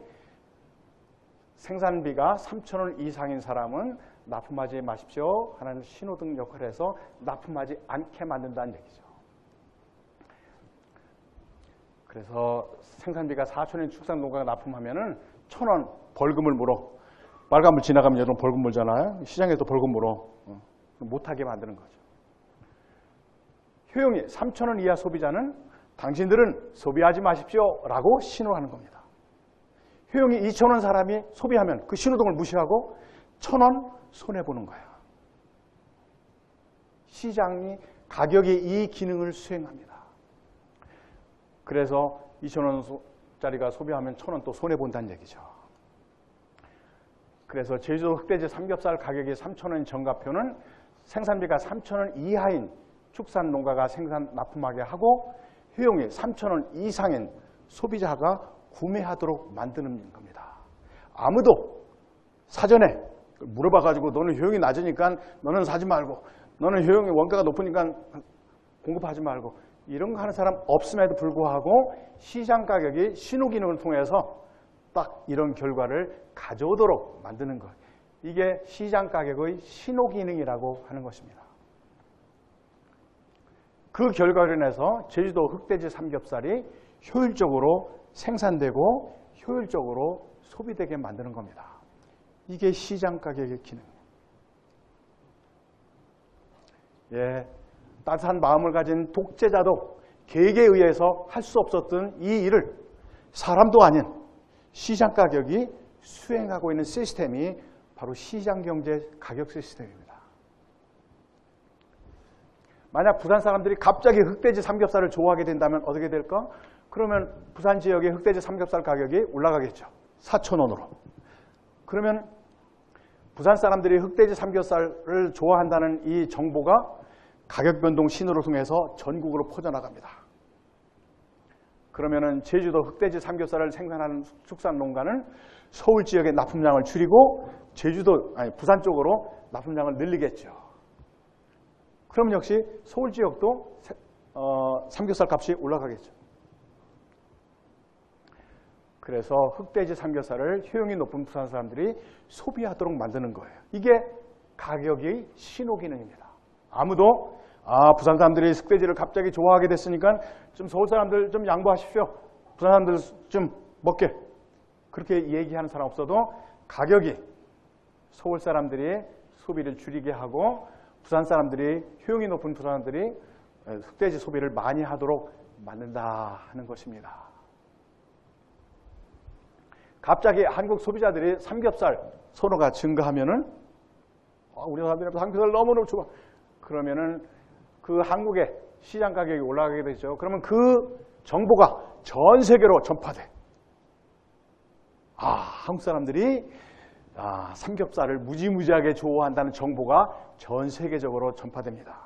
생산비가 3,000원 이상인 사람은 납품하지 마십시오 하는 신호등 역할을 해서 납품하지 않게 만든다는 얘기죠. 그래서 생산비가 4,000원인 축산농가가 납품하면은 1,000원 벌금을 물어. 빨간불 지나가면 여러분 벌금 물잖아요. 시장에도 벌금 물어. 못하게 만드는 거죠. 효용이 3,000원 이하 소비자는 당신들은 소비하지 마십시오 라고 신호하는 겁니다. 효용이 2,000원 사람이 소비하면 그 신호등을 무시하고 1,000원 손해보는 거야. 시장이 가격이 이 기능을 수행합니다. 그래서 2,000원짜리가 소비하면 1,000원 또 손해본다는 얘기죠. 그래서 제주도 흑돼지 삼겹살 가격이 3,000원인 정가표는 생산비가 3,000원 이하인 축산 농가가 생산 납품하게 하고 효용이 3,000원 이상인 소비자가 구매하도록 만드는 겁니다. 아무도 사전에 물어봐가지고 너는 효용이 낮으니까 너는 사지 말고 너는 효용이 원가가 높으니까 공급하지 말고 이런 거 하는 사람 없음에도 불구하고 시장 가격이 신호 기능을 통해서 딱 이런 결과를 가져오도록 만드는 것. 이게 시장 가격의 신호 기능이라고 하는 것입니다. 그 결과로 인해서 제주도 흑돼지 삼겹살이 효율적으로 생산되고 효율적으로 소비되게 만드는 겁니다. 이게 시장 가격의 기능이에요. 예, 따뜻한 마음을 가진 독재자도 계획에 의해서 할 수 없었던 이 일을 사람도 아닌 시장 가격이 수행하고 있는 시스템이 바로 시장경제 가격 시스템입니다. 만약 부산 사람들이 갑자기 흑돼지 삼겹살을 좋아하게 된다면 어떻게 될까? 그러면 부산 지역의 흑돼지 삼겹살 가격이 올라가겠죠. 4,000원으로. 그러면 부산 사람들이 흑돼지 삼겹살을 좋아한다는 이 정보가 가격 변동 신호를 통해서 전국으로 퍼져나갑니다. 그러면은 제주도 흑돼지 삼겹살을 생산하는 축산 농가는 서울 지역의 납품량을 줄이고 부산 쪽으로 납품량을 늘리겠죠. 그럼 역시 서울 지역도 삼겹살 값이 올라가겠죠. 그래서 흑돼지 삼겹살을 효용이 높은 부산 사람들이 소비하도록 만드는 거예요. 이게 가격의 신호 기능입니다. 아무도 부산 사람들이 흑돼지를 갑자기 좋아하게 됐으니까 좀 서울 사람들 좀 양보하십시오. 부산 사람들 좀 먹게. 그렇게 얘기하는 사람 없어도 가격이 서울 사람들이 소비를 줄이게 하고 부산 사람들이 효용이 높은 부산 사람들이 흑돼지 소비를 많이 하도록 만든다 하는 것입니다. 갑자기 한국 소비자들이 삼겹살 선호가 증가하면은 우리 사람들이 삼겹살 너무너무 좋아. 그러면은 그 한국의 시장 가격이 올라가게 되죠. 그러면 그 정보가 전 세계로 전파돼. 한국 사람들이 삼겹살을 무지무지하게 좋아한다는 정보가 전 세계적으로 전파됩니다.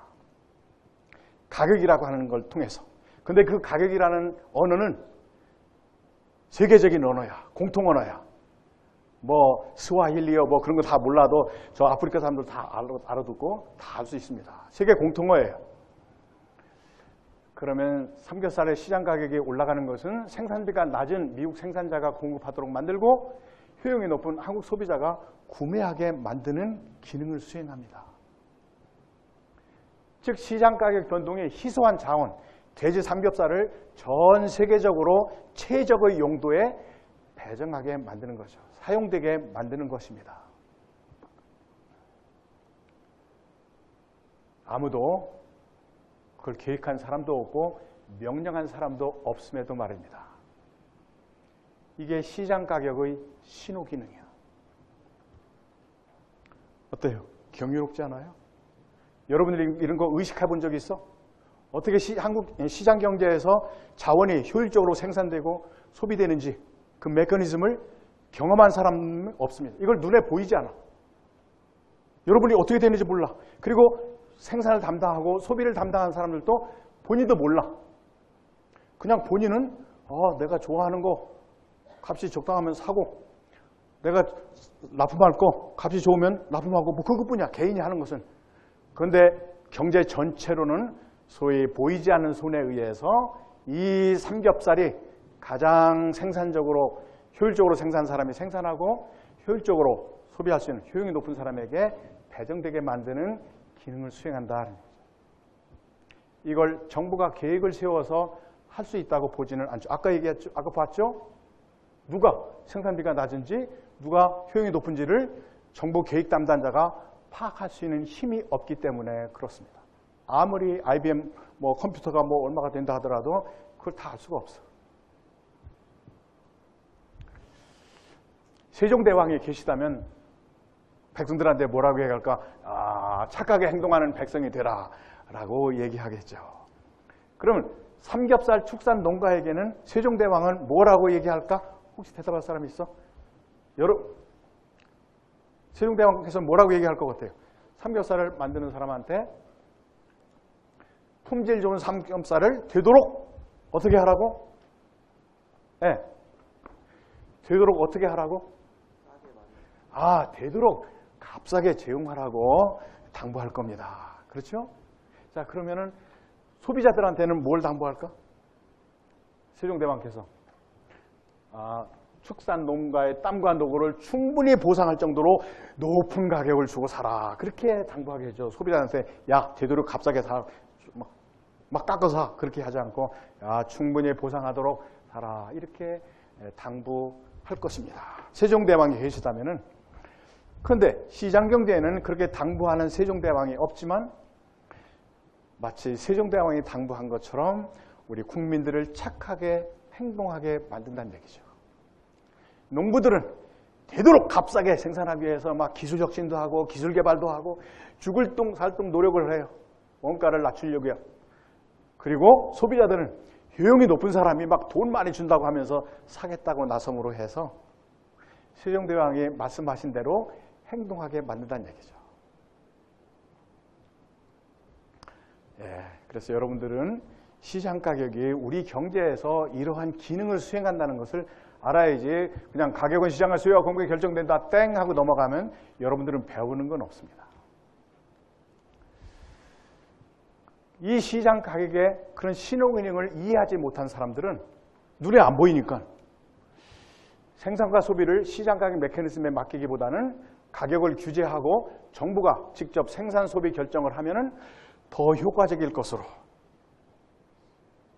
가격이라고 하는 걸 통해서. 근데 그 가격이라는 언어는 세계적인 언어야. 공통 언어야. 뭐 스와힐리어 뭐 그런 거 다 몰라도 저 아프리카 사람들 다 알아듣고 다 알 수 있습니다. 세계 공통어예요. 그러면 삼겹살의 시장 가격이 올라가는 것은 생산비가 낮은 미국 생산자가 공급하도록 만들고 효용이 높은 한국 소비자가 구매하게 만드는 기능을 수행합니다. 즉 시장 가격 변동의 희소한 자원, 돼지 삼겹살을 전 세계적으로 최적의 용도에 배정하게 만드는 거죠. 사용되게 만드는 것입니다. 아무도 그걸 계획한 사람도 없고 명령한 사람도 없음에도 말입니다. 이게 시장 가격의 신호 기능이야. 어때요? 경이롭지 않아요? 여러분들이 이런 거 의식해 본 적 있어? 어떻게 한국 시장 경제에서 자원이 효율적으로 생산되고 소비되는지 그 메커니즘을 경험한 사람은 없습니다. 이걸 눈에 보이지 않아. 여러분이 어떻게 되는지 몰라. 그리고 생산을 담당하고 소비를 담당하는 사람들도 본인도 몰라. 그냥 본인은 내가 좋아하는 거 값이 적당하면 사고 내가 납품할 거 값이 좋으면 납품하고 뭐 그것뿐이야. 개인이 하는 것은. 그런데 경제 전체로는 소위 보이지 않는 손에 의해서 이 삼겹살이 가장 생산적으로 효율적으로 생산한 사람이 생산하고 효율적으로 소비할 수 있는 효용이 높은 사람에게 배정되게 만드는 기능을 수행한다. 이걸 정부가 계획을 세워서 할 수 있다고 보지는 않죠. 아까 얘기했죠. 아까 봤죠? 누가 생산비가 낮은지 누가 효용이 높은지를 정부 계획 담당자가 파악할 수 있는 힘이 없기 때문에 그렇습니다. 아무리 IBM 뭐 컴퓨터가 뭐 얼마가 된다 하더라도 그걸 다 알 수가 없어. 세종대왕이 계시다면 백성들한테 뭐라고 얘기할까? 착하게 행동하는 백성이 되라 라고 얘기하겠죠. 그러면 삼겹살 축산 농가에게는 세종대왕은 뭐라고 얘기할까? 혹시 대답할 사람이 있어? 세종대왕께서 뭐라고 얘기할 것 같아요? 삼겹살을 만드는 사람한테 품질 좋은 삼겹살을 되도록 어떻게 하라고? 네. 되도록 어떻게 하라고? 되도록 값싸게 제공하라고 당부할 겁니다. 그렇죠? 자, 그러면은 소비자들한테는 뭘 당부할까? 세종대왕께서 축산 농가의 땀과 노고를 충분히 보상할 정도로 높은 가격을 주고 사라. 그렇게 당부하게 해줘. 소비자한테 되도록 값싸게 사. 막 깎아서 사. 그렇게 하지 않고 충분히 보상하도록 사라. 이렇게 당부할 것입니다. 세종대왕이 계시다면은. 그런데 시장경제에는 그렇게 당부하는 세종대왕이 없지만 마치 세종대왕이 당부한 것처럼 우리 국민들을 착하게 행동하게 만든다는 얘기죠. 농부들은 되도록 값싸게 생산하기 위해서 막 기술 혁신도 하고 기술 개발도 하고 죽을 똥 살 똥 노력을 해요. 원가를 낮추려고요. 그리고 소비자들은 효용이 높은 사람이 막 돈 많이 준다고 하면서 사겠다고 나섬으로 해서 세종대왕이 말씀하신 대로 행동하게 만든다는 얘기죠. 그래서 여러분들은 시장 가격이 우리 경제에서 이러한 기능을 수행한다는 것을 알아야지 그냥 가격은 시장의 수요와 공급이 결정된다 땡 하고 넘어가면 여러분들은 배우는 건 없습니다. 이 시장 가격의 그런 신호기능을 이해하지 못한 사람들은 눈에 안 보이니까 생산과 소비를 시장 가격 메커니즘에 맡기기보다는 가격을 규제하고 정부가 직접 생산 소비 결정을 하면은 더 효과적일 것으로,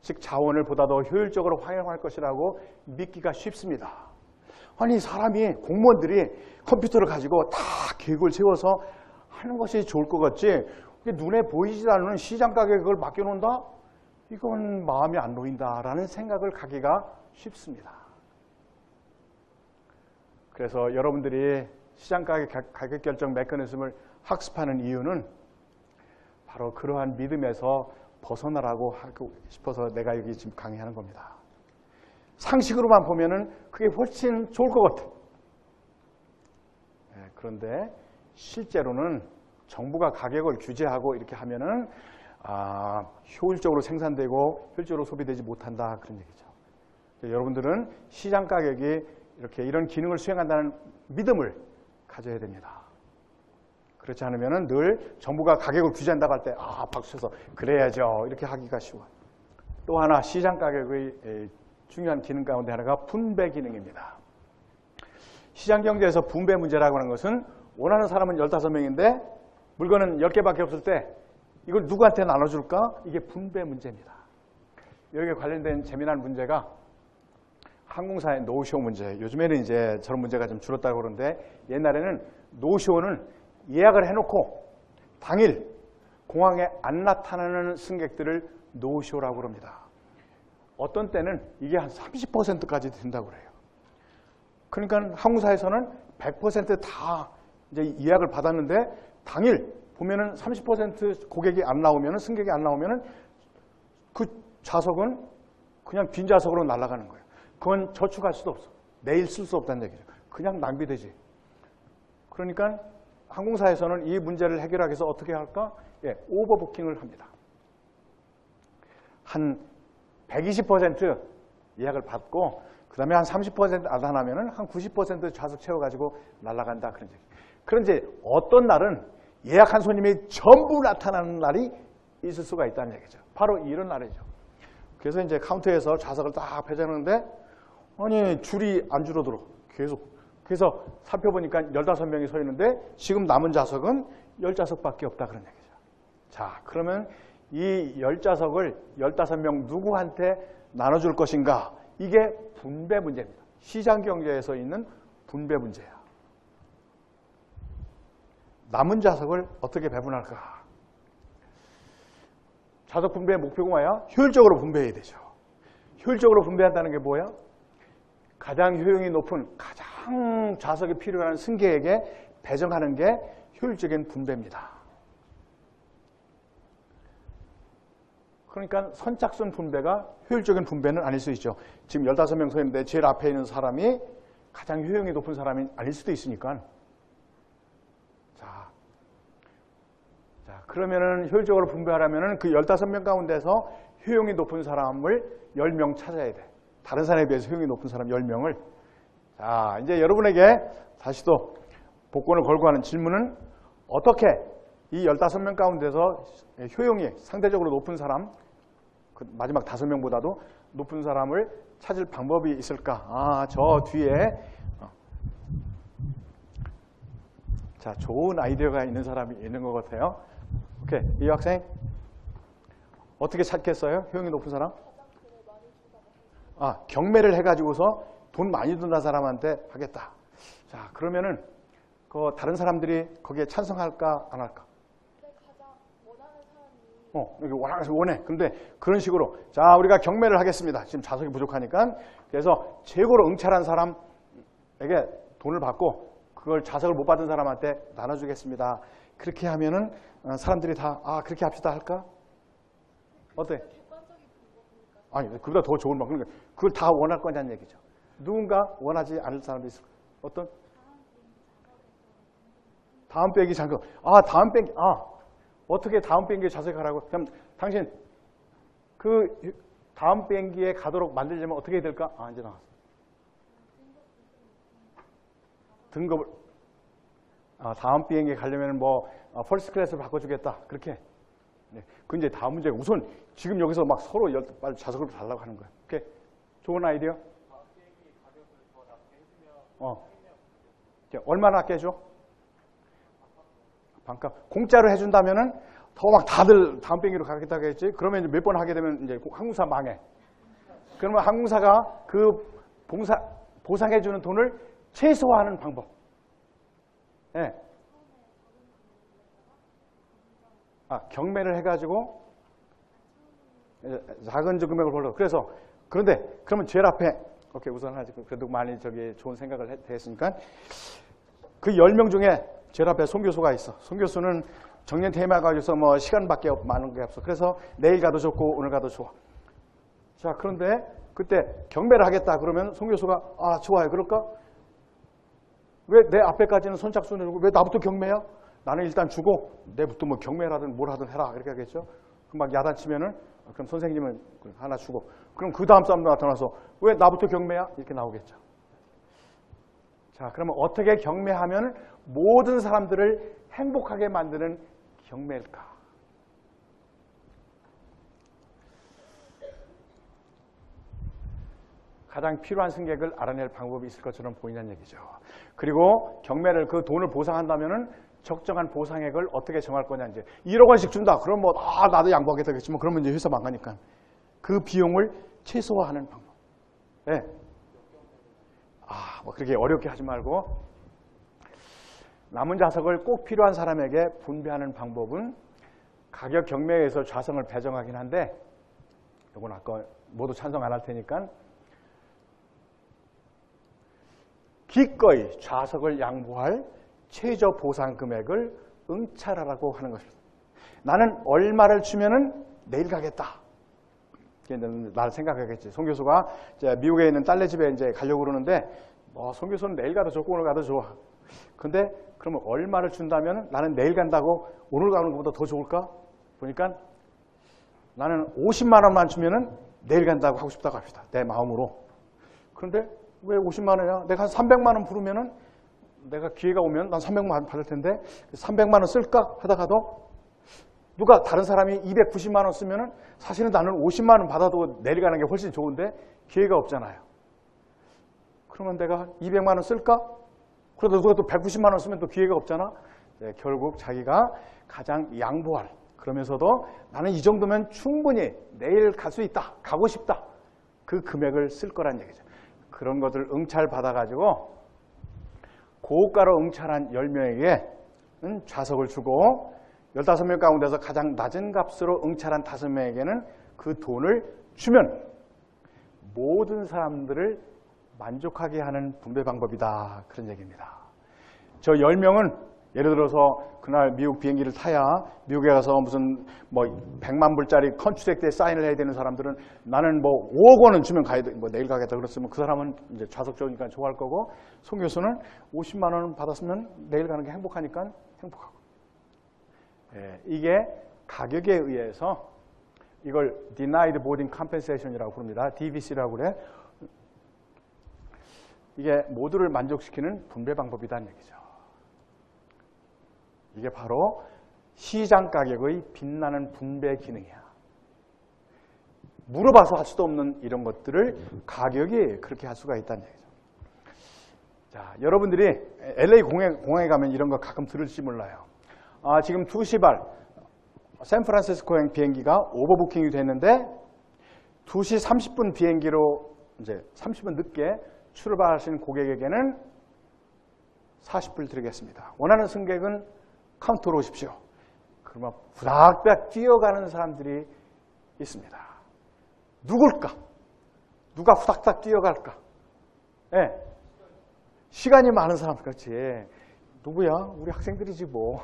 즉 자원을 보다 더 효율적으로 활용할 것이라고 믿기가 쉽습니다. 아니 사람이 공무원들이 컴퓨터를 가지고 다 계획을 세워서 하는 것이 좋을 것 같지 눈에 보이지 않는 시장 가격에 그걸 맡겨놓는다? 이건 마음이 안 놓인다라는 생각을 가기가 쉽습니다. 그래서 여러분들이 시장 가격 결정 메커니즘을 학습하는 이유는 바로 그러한 믿음에서 벗어나라고 하고 싶어서 내가 여기 지금 강의하는 겁니다. 상식으로만 보면은 그게 훨씬 좋을 것 같아. 그런데 실제로는 정부가 가격을 규제하고 이렇게 하면은 효율적으로 생산되고 효율적으로 소비되지 못한다 그런 얘기죠. 여러분들은 시장 가격이 이렇게 이런 기능을 수행한다는 믿음을 가져야 됩니다. 그렇지 않으면은 늘 정부가 가격을 규제한다고 할 때 박수 쳐서 그래야죠 이렇게 하기가 쉬워요. 또 하나 시장 가격의 중요한 기능 가운데 하나가 분배 기능입니다. 시장 경제에서 분배 문제라고 하는 것은 원하는 사람은 15명인데 물건은 10개밖에 없을 때 이걸 누구한테 나눠줄까? 이게 분배 문제입니다. 여기에 관련된 재미난 문제가 항공사의 노쇼 문제. 요즘에는 이제 저런 문제가 좀 줄었다고 그러는데 옛날에는 노쇼는 예약을 해놓고 당일 공항에 안 나타나는 승객들을 노쇼라고 합니다. 어떤 때는 이게 한 30%까지 된다고 그래요. 그러니까 항공사에서는 100% 다 이제 예약을 받았는데 당일 보면은 30% 고객이 안 나오면은 승객이 안 나오면은 그 좌석은 그냥 빈 좌석으로 날아가는 거예요. 그건 저축할 수도 없어. 내일 쓸 수 없다는 얘기죠. 그냥 낭비되지. 그러니까 항공사에서는 이 문제를 해결하기 위해서 어떻게 할까? 오버부킹을 합니다. 한 120% 예약을 받고 그 다음에 한 30% 나타나면은 한 90% 좌석 채워가지고 날아간다 그런 얘기. 그런데 어떤 날은 예약한 손님이 전부 나타나는 날이 있을 수가 있다는 얘기죠. 바로 이런 날이죠. 그래서 이제 카운터에서 좌석을 딱 배정하는데 아니 줄이 안 줄어들어. 계속. 그래서 살펴보니까 15명이 서 있는데 지금 남은 좌석은 10좌석밖에 없다 그런 얘기죠. 자, 그러면 이 10좌석을 15명 누구한테 나눠줄 것인가? 이게 분배 문제입니다. 시장 경제에서 있는 분배 문제야. 남은 좌석을 어떻게 배분할까? 좌석 분배의 목표가 뭐야? 효율적으로 분배해야 되죠. 효율적으로 분배한다는 게 뭐야? 가장 효용이 높은 가장 이상 좌석이 필요한 승객에게 배정하는 게 효율적인 분배입니다. 그러니까 선착순 분배가 효율적인 분배는 아닐 수 있죠. 지금 15명 서 있는데 제일 앞에 있는 사람이 가장 효용이 높은 사람이 아닐 수도 있으니까. 자, 그러면은 효율적으로 분배하려면은 그 15명 가운데서 효용이 높은 사람을 10명 찾아야 돼. 다른 사람에 비해서 효용이 높은 사람 10명을. 자, 이제 여러분에게 다시 또 복권을 걸고 하는 질문은 어떻게 이 15명 가운데서 효용이 상대적으로 높은 사람, 그 마지막 5명보다도 높은 사람을 찾을 방법이 있을까? 저 뒤에 자, 좋은 아이디어가 있는 사람이 있는 것 같아요. 오케이, 이 학생 어떻게 찾겠어요? 효용이 높은 사람? 경매를 해가지고서 돈 많이 든다 사람한테 하겠다. 자, 그러면은 그 다른 사람들이 거기에 찬성할까 안 할까? 여기 원해. 근데 그런 식으로 자, 우리가 경매를 하겠습니다. 지금 좌석이 부족하니까. 그래서 최고로 응찰한 사람에게 돈을 받고 그걸 좌석을 못 받은 사람한테 나눠주겠습니다. 그렇게 하면은 사람들이 다 그렇게 합시다 할까? 어때? 아니, 그보다 더 좋은 방법. 그러니까 그걸 다 원할 거냐는 얘기죠. 누군가 원하지 않을 사람도 있을 거예요. 어떤? 다음 빼기 잠깐. 다음 빼기. 어떻게 다음 비행기에 좌석하라고? 그럼 당신 그 다음 비행기에 가도록 만들려면 어떻게 해야 될까? 이제 나왔어. 등급을 다음 비행기에 가려면 퍼스트 클래스로 바꿔주겠다. 그렇게. 네. 그 이제 다음 문제가 우선 지금 여기서 막 서로 빨리 좌석을 달라고 하는 거야. 오케이. 좋은 아이디어? 다음 비행기 가격을 더 낮게 해주면 얼마나 낮게 해줘? 반값. 공짜로 해준다면은 더 막 다들 다음 비행기로 가겠다고 했지. 그러면 이제 몇 번 하게 되면 이제 항공사 망해. 그러면 항공사가 그 보상해주는 돈을 최소화하는 방법. 예. 경매를 해가지고 작은 금액을 벌려. 그런데 그러면 제일 앞에 오케이 우선 하지. 그래도 많이 좋은 생각을 했으니까 그 10명 중에 제일 앞에 송 교수가 있어. 송 교수는 정년 퇴임하고 있어서 시간밖에 많은 게 없어. 그래서 내일 가도 좋고 오늘 가도 좋아. 자, 그런데 그때 경매를 하겠다 그러면 송 교수가 좋아요. 그럴까? 왜 내 앞에까지는 선착순이고 왜 나부터 경매야? 나는 일단 주고 내부터 경매를 하든 뭘 하든 해라 이렇게 하겠죠. 막 야단치면은 그럼 선생님은 하나 주고 그럼 그 다음 사람도 나타나서 왜 나부터 경매야? 이렇게 나오겠죠. 자, 그러면 어떻게 경매하면 모든 사람들을 행복하게 만드는 경매일까? 가장 필요한 승객을 알아낼 방법이 있을 것처럼 보이는 얘기죠. 그리고 경매를 그 돈을 보상한다면은 적정한 보상액을 어떻게 정할 거냐 이제 1억 원씩 준다. 그럼 나도 양보하게 되겠지만 그러면 이제 회사 망가니까 그 비용을 최소화하는 방법. 네. 그렇게 어렵게 하지 말고 남은 좌석을 꼭 필요한 사람에게 분배하는 방법은 가격 경매에서 좌석을 배정하긴 한데 이건 아까 모두 찬성 안 할 테니까 기꺼이 좌석을 양보할 최저 보상 금액을 응찰하라고 하는 것입니다. 나는 얼마를 주면은 내일 가겠다. 나를 생각하겠지. 송 교수가 이제 미국에 있는 딸네 집에 이제 가려고 그러는데 송 교수는 내일 가도 좋고 오늘 가도 좋아. 근데 그러면 얼마를 준다면 나는 내일 간다고 오늘 가는 것보다 더 좋을까? 보니까 나는 50만 원만 주면은 내일 간다고 하고 싶다고 합시다. 내 마음으로. 그런데 왜 50만 원이야? 내가 한 300만 원 부르면은 내가 기회가 오면 난 300만 원 받을 텐데 300만 원 쓸까 하다가도 누가 다른 사람이 290만 원 쓰면은 사실은 나는 50만 원 받아도 내일 가는 게 훨씬 좋은데 기회가 없잖아요. 그러면 내가 200만 원 쓸까? 그러다 누가 또 190만 원 쓰면 또 기회가 없잖아. 네, 결국 자기가 가장 양보할. 그러면서도 나는 이 정도면 충분히 내일 갈 수 있다. 가고 싶다. 그 금액을 쓸 거란 얘기죠. 그런 것들 응찰 받아가지고 고가로 응찰한 10명에게는 좌석을 주고 15명 가운데서 가장 낮은 값으로 응찰한 5명에게는 그 돈을 주면 모든 사람들을 만족하게 하는 분배 방법이다. 그런 얘기입니다. 저 10명은 예를 들어서 그날 미국 비행기를 타야 미국에 가서 무슨 뭐 100만 불짜리 컨트랙트에 사인을 해야 되는 사람들은 나는 뭐 5억 원은 주면 가야 돼. 뭐 내일 가겠다 그랬으면 그 사람은 이제 좌석 좋으니까 좋아할 거고, 송 교수는 50만 원 받았으면 내일 가는 게 행복하니까 행복하고. 예, 이게 가격에 의해서 이걸 Denied Boarding Compensation이라고 부릅니다. DBC라고 그래. 이게 모두를 만족시키는 분배 방법이라는 얘기죠. 이게 바로 시장 가격의 빛나는 분배 기능이야. 물어봐서 할 수도 없는 이런 것들을 가격이 그렇게 할 수가 있다는 얘기죠. 자, 여러분들이 LA 공항에 가면 이런 거 가끔 들을지 몰라요. 지금 2시 발 샌프란시스코행 비행기가 오버부킹이 됐는데 2시 30분 비행기로 이제 30분 늦게 출발하신 고객에게는 40불 드리겠습니다. 원하는 승객은 카운터로 오십시오. 그러면 후닥닥 뛰어가는 사람들이 있습니다. 누굴까? 누가 후닥닥 뛰어갈까? 네. 시간이 많은 사람, 그렇지. 누구야? 우리 학생들이지 뭐.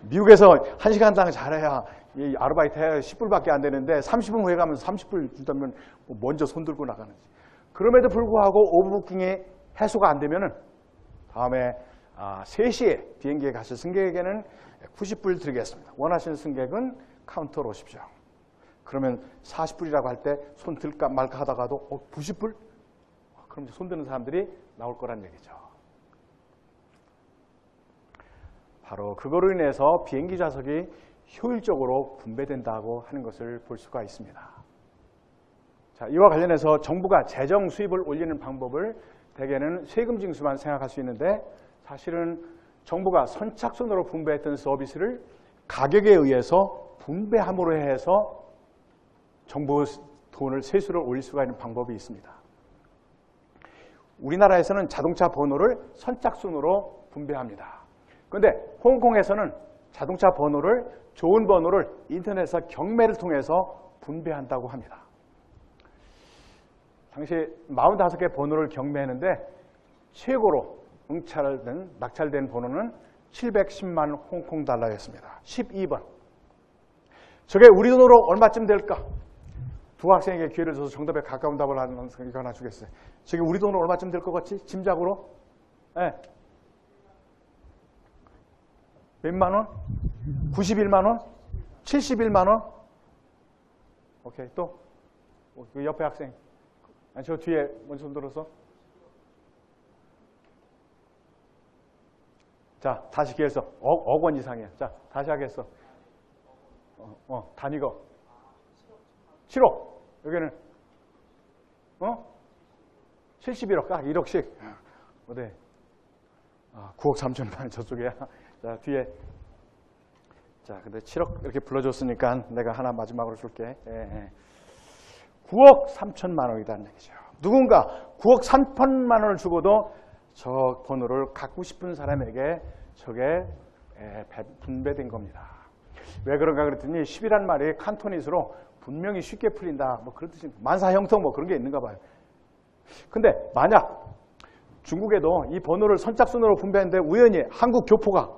미국에서 1시간당 잘해야 이 아르바이트 해야 10불밖에 안 되는데 30분 후에 가면서 30불 준다면 먼저 손 들고 나가는지. 그럼에도 불구하고 오버부킹이 해소가 안 되면은 다음에 3시에 비행기에 가실 승객에게는 90불 드리겠습니다. 원하시는 승객은 카운터로 오십시오. 그러면 40불이라고 할 때 손 들까 말까 하다가도 90불? 그럼 손 드는 사람들이 나올 거란 얘기죠. 바로 그거로 인해서 비행기 좌석이 효율적으로 분배된다고 하는 것을 볼 수가 있습니다. 자, 이와 관련해서 정부가 재정 수입을 올리는 방법을 대개는 세금 징수만 생각할 수 있는데, 사실은 정부가 선착순으로 분배했던 서비스를 가격에 의해서 분배함으로 해서 정부 돈을 세수를 올릴 수가 있는 방법이 있습니다. 우리나라에서는 자동차 번호를 선착순으로 분배합니다. 그런데 홍콩에서는 자동차 번호를, 좋은 번호를 인터넷에서 경매를 통해서 분배한다고 합니다. 당시 45개 번호를 경매했는데 최고로 낙찰된 번호는 710만 홍콩 달러였습니다. 12번. 저게 우리 돈으로 얼마쯤 될까? 두 학생에게 기회를 줘서 정답에 가까운 답을 하는 이거 하나 주겠어요. 저게 우리 돈으로 얼마쯤 될 것 같지? 짐작으로? 네. 몇만 원? 91만 원? 71만 원? 오케이, 또? 그 옆에 학생. 아니, 저 뒤에 먼저 손 들어서. 자, 다시 기회했어. 억 원 이상이야. 자, 다시 하겠어. 단위가. 7억. 여기는, 71억. 1억씩. 어디? 9억 3천만 원 저쪽이야. 자, 뒤에. 자, 근데 7억 이렇게 불러줬으니까 내가 하나 마지막으로 줄게. 9억 3천만 원이라는 얘기죠. 누군가 9억 3천만 원을 주고도 저 번호를 갖고 싶은 사람에게 저게 분배된 겁니다. 왜 그런가 그랬더니 10이란 말이 칸토니스로 분명히 쉽게 풀린다. 뭐 그런 뜻입니다. 만사형통 뭐 그런 게 있는가 봐요. 근데 만약 중국에도 이 번호를 선착순으로 분배했는데 우연히 한국 교포가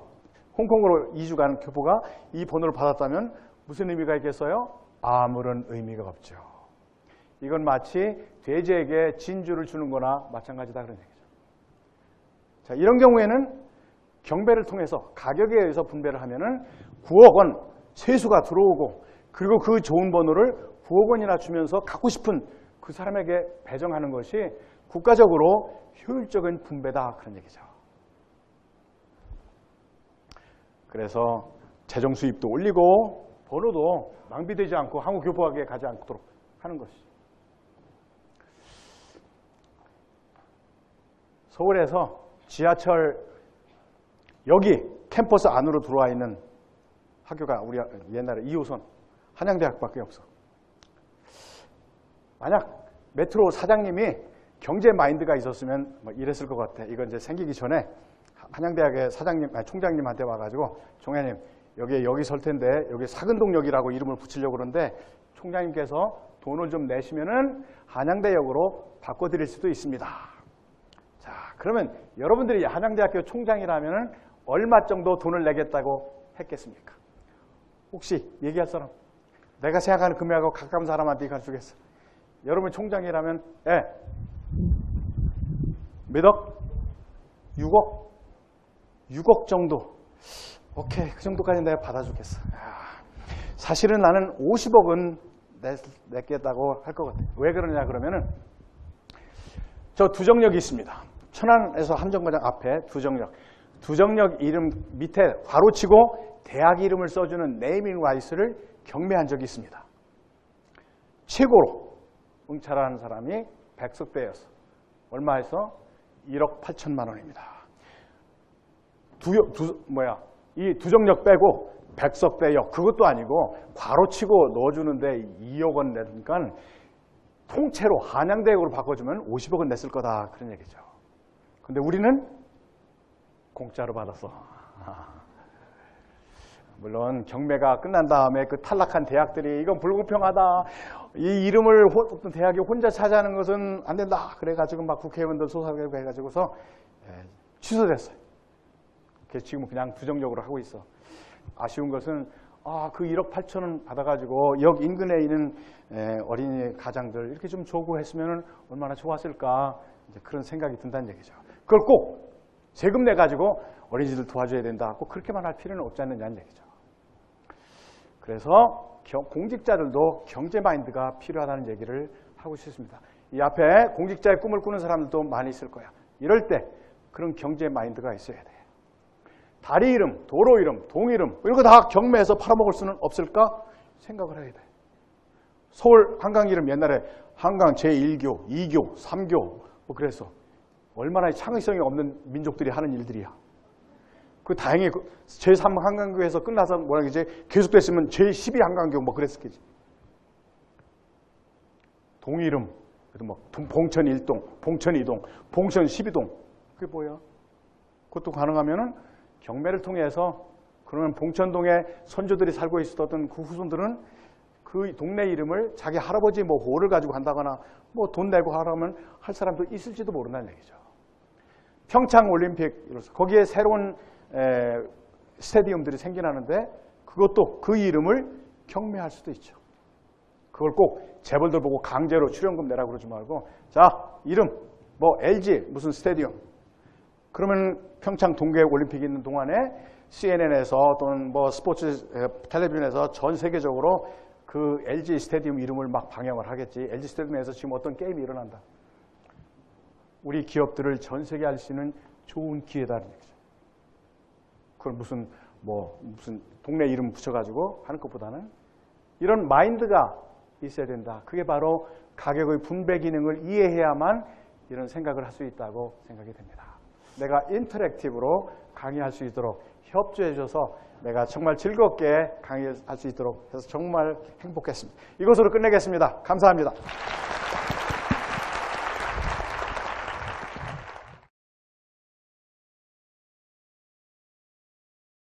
홍콩으로 이주 간 교포가 이 번호를 받았다면 무슨 의미가 있겠어요? 아무런 의미가 없죠. 이건 마치 돼지에게 진주를 주는 거나 마찬가지다 그런 얘기죠. 자, 이런 경우에는 경배를 통해서 가격에 의해서 분배를 하면은 9억 원 세수가 들어오고, 그리고 그 좋은 번호를 9억 원이나 주면서 갖고 싶은 그 사람에게 배정하는 것이 국가적으로 효율적인 분배다 그런 얘기죠. 그래서 재정 수입도 올리고 번호도 낭비되지 않고 한국 교포에게 가지 않도록 하는 것이죠. 서울에서 지하철 여기 캠퍼스 안으로 들어와 있는 학교가 우리 옛날에 2호선 한양대학밖에 없어. 만약 메트로 사장님이 경제 마인드가 있었으면 뭐 이랬을 것 같아. 이건 이제 생기기 전에 한양대학의 총장님한테 와가지고, 총장님 여기 설 텐데 여기 사근동역이라고 이름을 붙이려고 그러는데 총장님께서 돈을 좀 내시면은 한양대역으로 바꿔드릴 수도 있습니다. 자, 그러면 여러분들이 한양대학교 총장이라면은 얼마 정도 돈을 내겠다고 했겠습니까? 혹시 얘기할 사람? 내가 생각하는 금액하고 가까운 사람한테 이걸 주겠어. 여러분 총장이라면 몇 억? 6억? 6억 정도. 오케이, 그 정도까지 내가 받아주겠어. 사실은 나는 50억은 냈겠다고 할 것 같아요. 왜 그러냐 그러면은 저 두정역이 있습니다. 천안에서 함정거장 앞에 두정역. 두정역 이름 밑에 괄호치고 대학 이름을 써주는 네이밍 라이스를 경매한 적이 있습니다. 최고로 응찰하는 사람이 백석대였어. 얼마에서? 1억 8천만 원입니다. 이 두정역 빼고 백석대역 그것도 아니고 괄호치고 넣어주는데 2억 원 내니까 통째로 한양대역으로 바꿔주면 50억은 냈을 거다 그런 얘기죠. 근데 우리는 공짜로 받았어. 물론 경매가 끝난 다음에 그 탈락한 대학들이 이건 불공평하다. 이 이름을 어떤 대학이 혼자 차지하는 것은 안 된다. 그래가지고 막 국회의원들 소사하고 해가지고서 취소됐어요. 그래서 지금은 그냥 두정역으로 하고 있어. 아쉬운 것은 그 1억 8천원 받아가지고 역 인근에 있는 어린이 가장들 이렇게 좀 조구했으면 얼마나 좋았을까 이제 그런 생각이 든다는 얘기죠. 그걸 꼭 세금 내가지고 어린이들 도와줘야 된다. 꼭 그렇게만 할 필요는 없지 않느냐는 얘기죠. 그래서 공직자들도 경제 마인드가 필요하다는 얘기를 하고 싶습니다. 이 앞에 공직자의 꿈을 꾸는 사람들도 많이 있을 거야. 이럴 때 그런 경제 마인드가 있어야 돼. 다리 이름, 도로 이름, 동 이름 이런 거 다 경매해서 팔아먹을 수는 없을까 생각을 해야 돼. 서울 한강 이름 옛날에 한강 제1교, 2교, 3교 뭐 그래서 얼마나 창의성이 없는 민족들이 하는 일들이야. 그 다행히 제3 한강교에서 끝나서 뭐라 그러지 계속됐으면 제12 한강교 뭐 그랬을겠지. 동 이름, 뭐 봉천 1동, 봉천 2동, 봉천 12동 그게 뭐야? 그것도 가능하면은 경매를 통해서 그러면 봉천동에 선조들이 살고 있었던 그 후손들은 그 동네 이름을 자기 할아버지 뭐 호를 가지고 간다거나 뭐 돈 내고 하라면 할 사람도 있을지도 모른다는 얘기죠. 평창 올림픽 거기에 새로운 스테디움들이 생겨나는데 그것도 그 이름을 경매할 수도 있죠. 그걸 꼭 재벌들 보고 강제로 출연금 내라고 그러지 말고 자 이름 뭐 LG 무슨 스테디움 그러면 평창 동계 올림픽이 있는 동안에 CNN에서 또는 뭐 스포츠 텔레비전에서 전 세계적으로 그 LG 스테디움 이름을 막 방영을 하겠지. LG 스테디움에서 지금 어떤 게임이 일어난다. 우리 기업들을 전 세계에 알 수 있는 좋은 기회다는 얘기죠. 그걸 무슨 동네 이름 붙여가지고 하는 것보다는 이런 마인드가 있어야 된다. 그게 바로 가격의 분배 기능을 이해해야만 이런 생각을 할 수 있다고 생각이 됩니다. 내가 인터랙티브로 강의할 수 있도록 협조해 줘서 내가 정말 즐겁게 강의할 수 있도록 해서 정말 행복했습니다. 이것으로 끝내겠습니다. 감사합니다.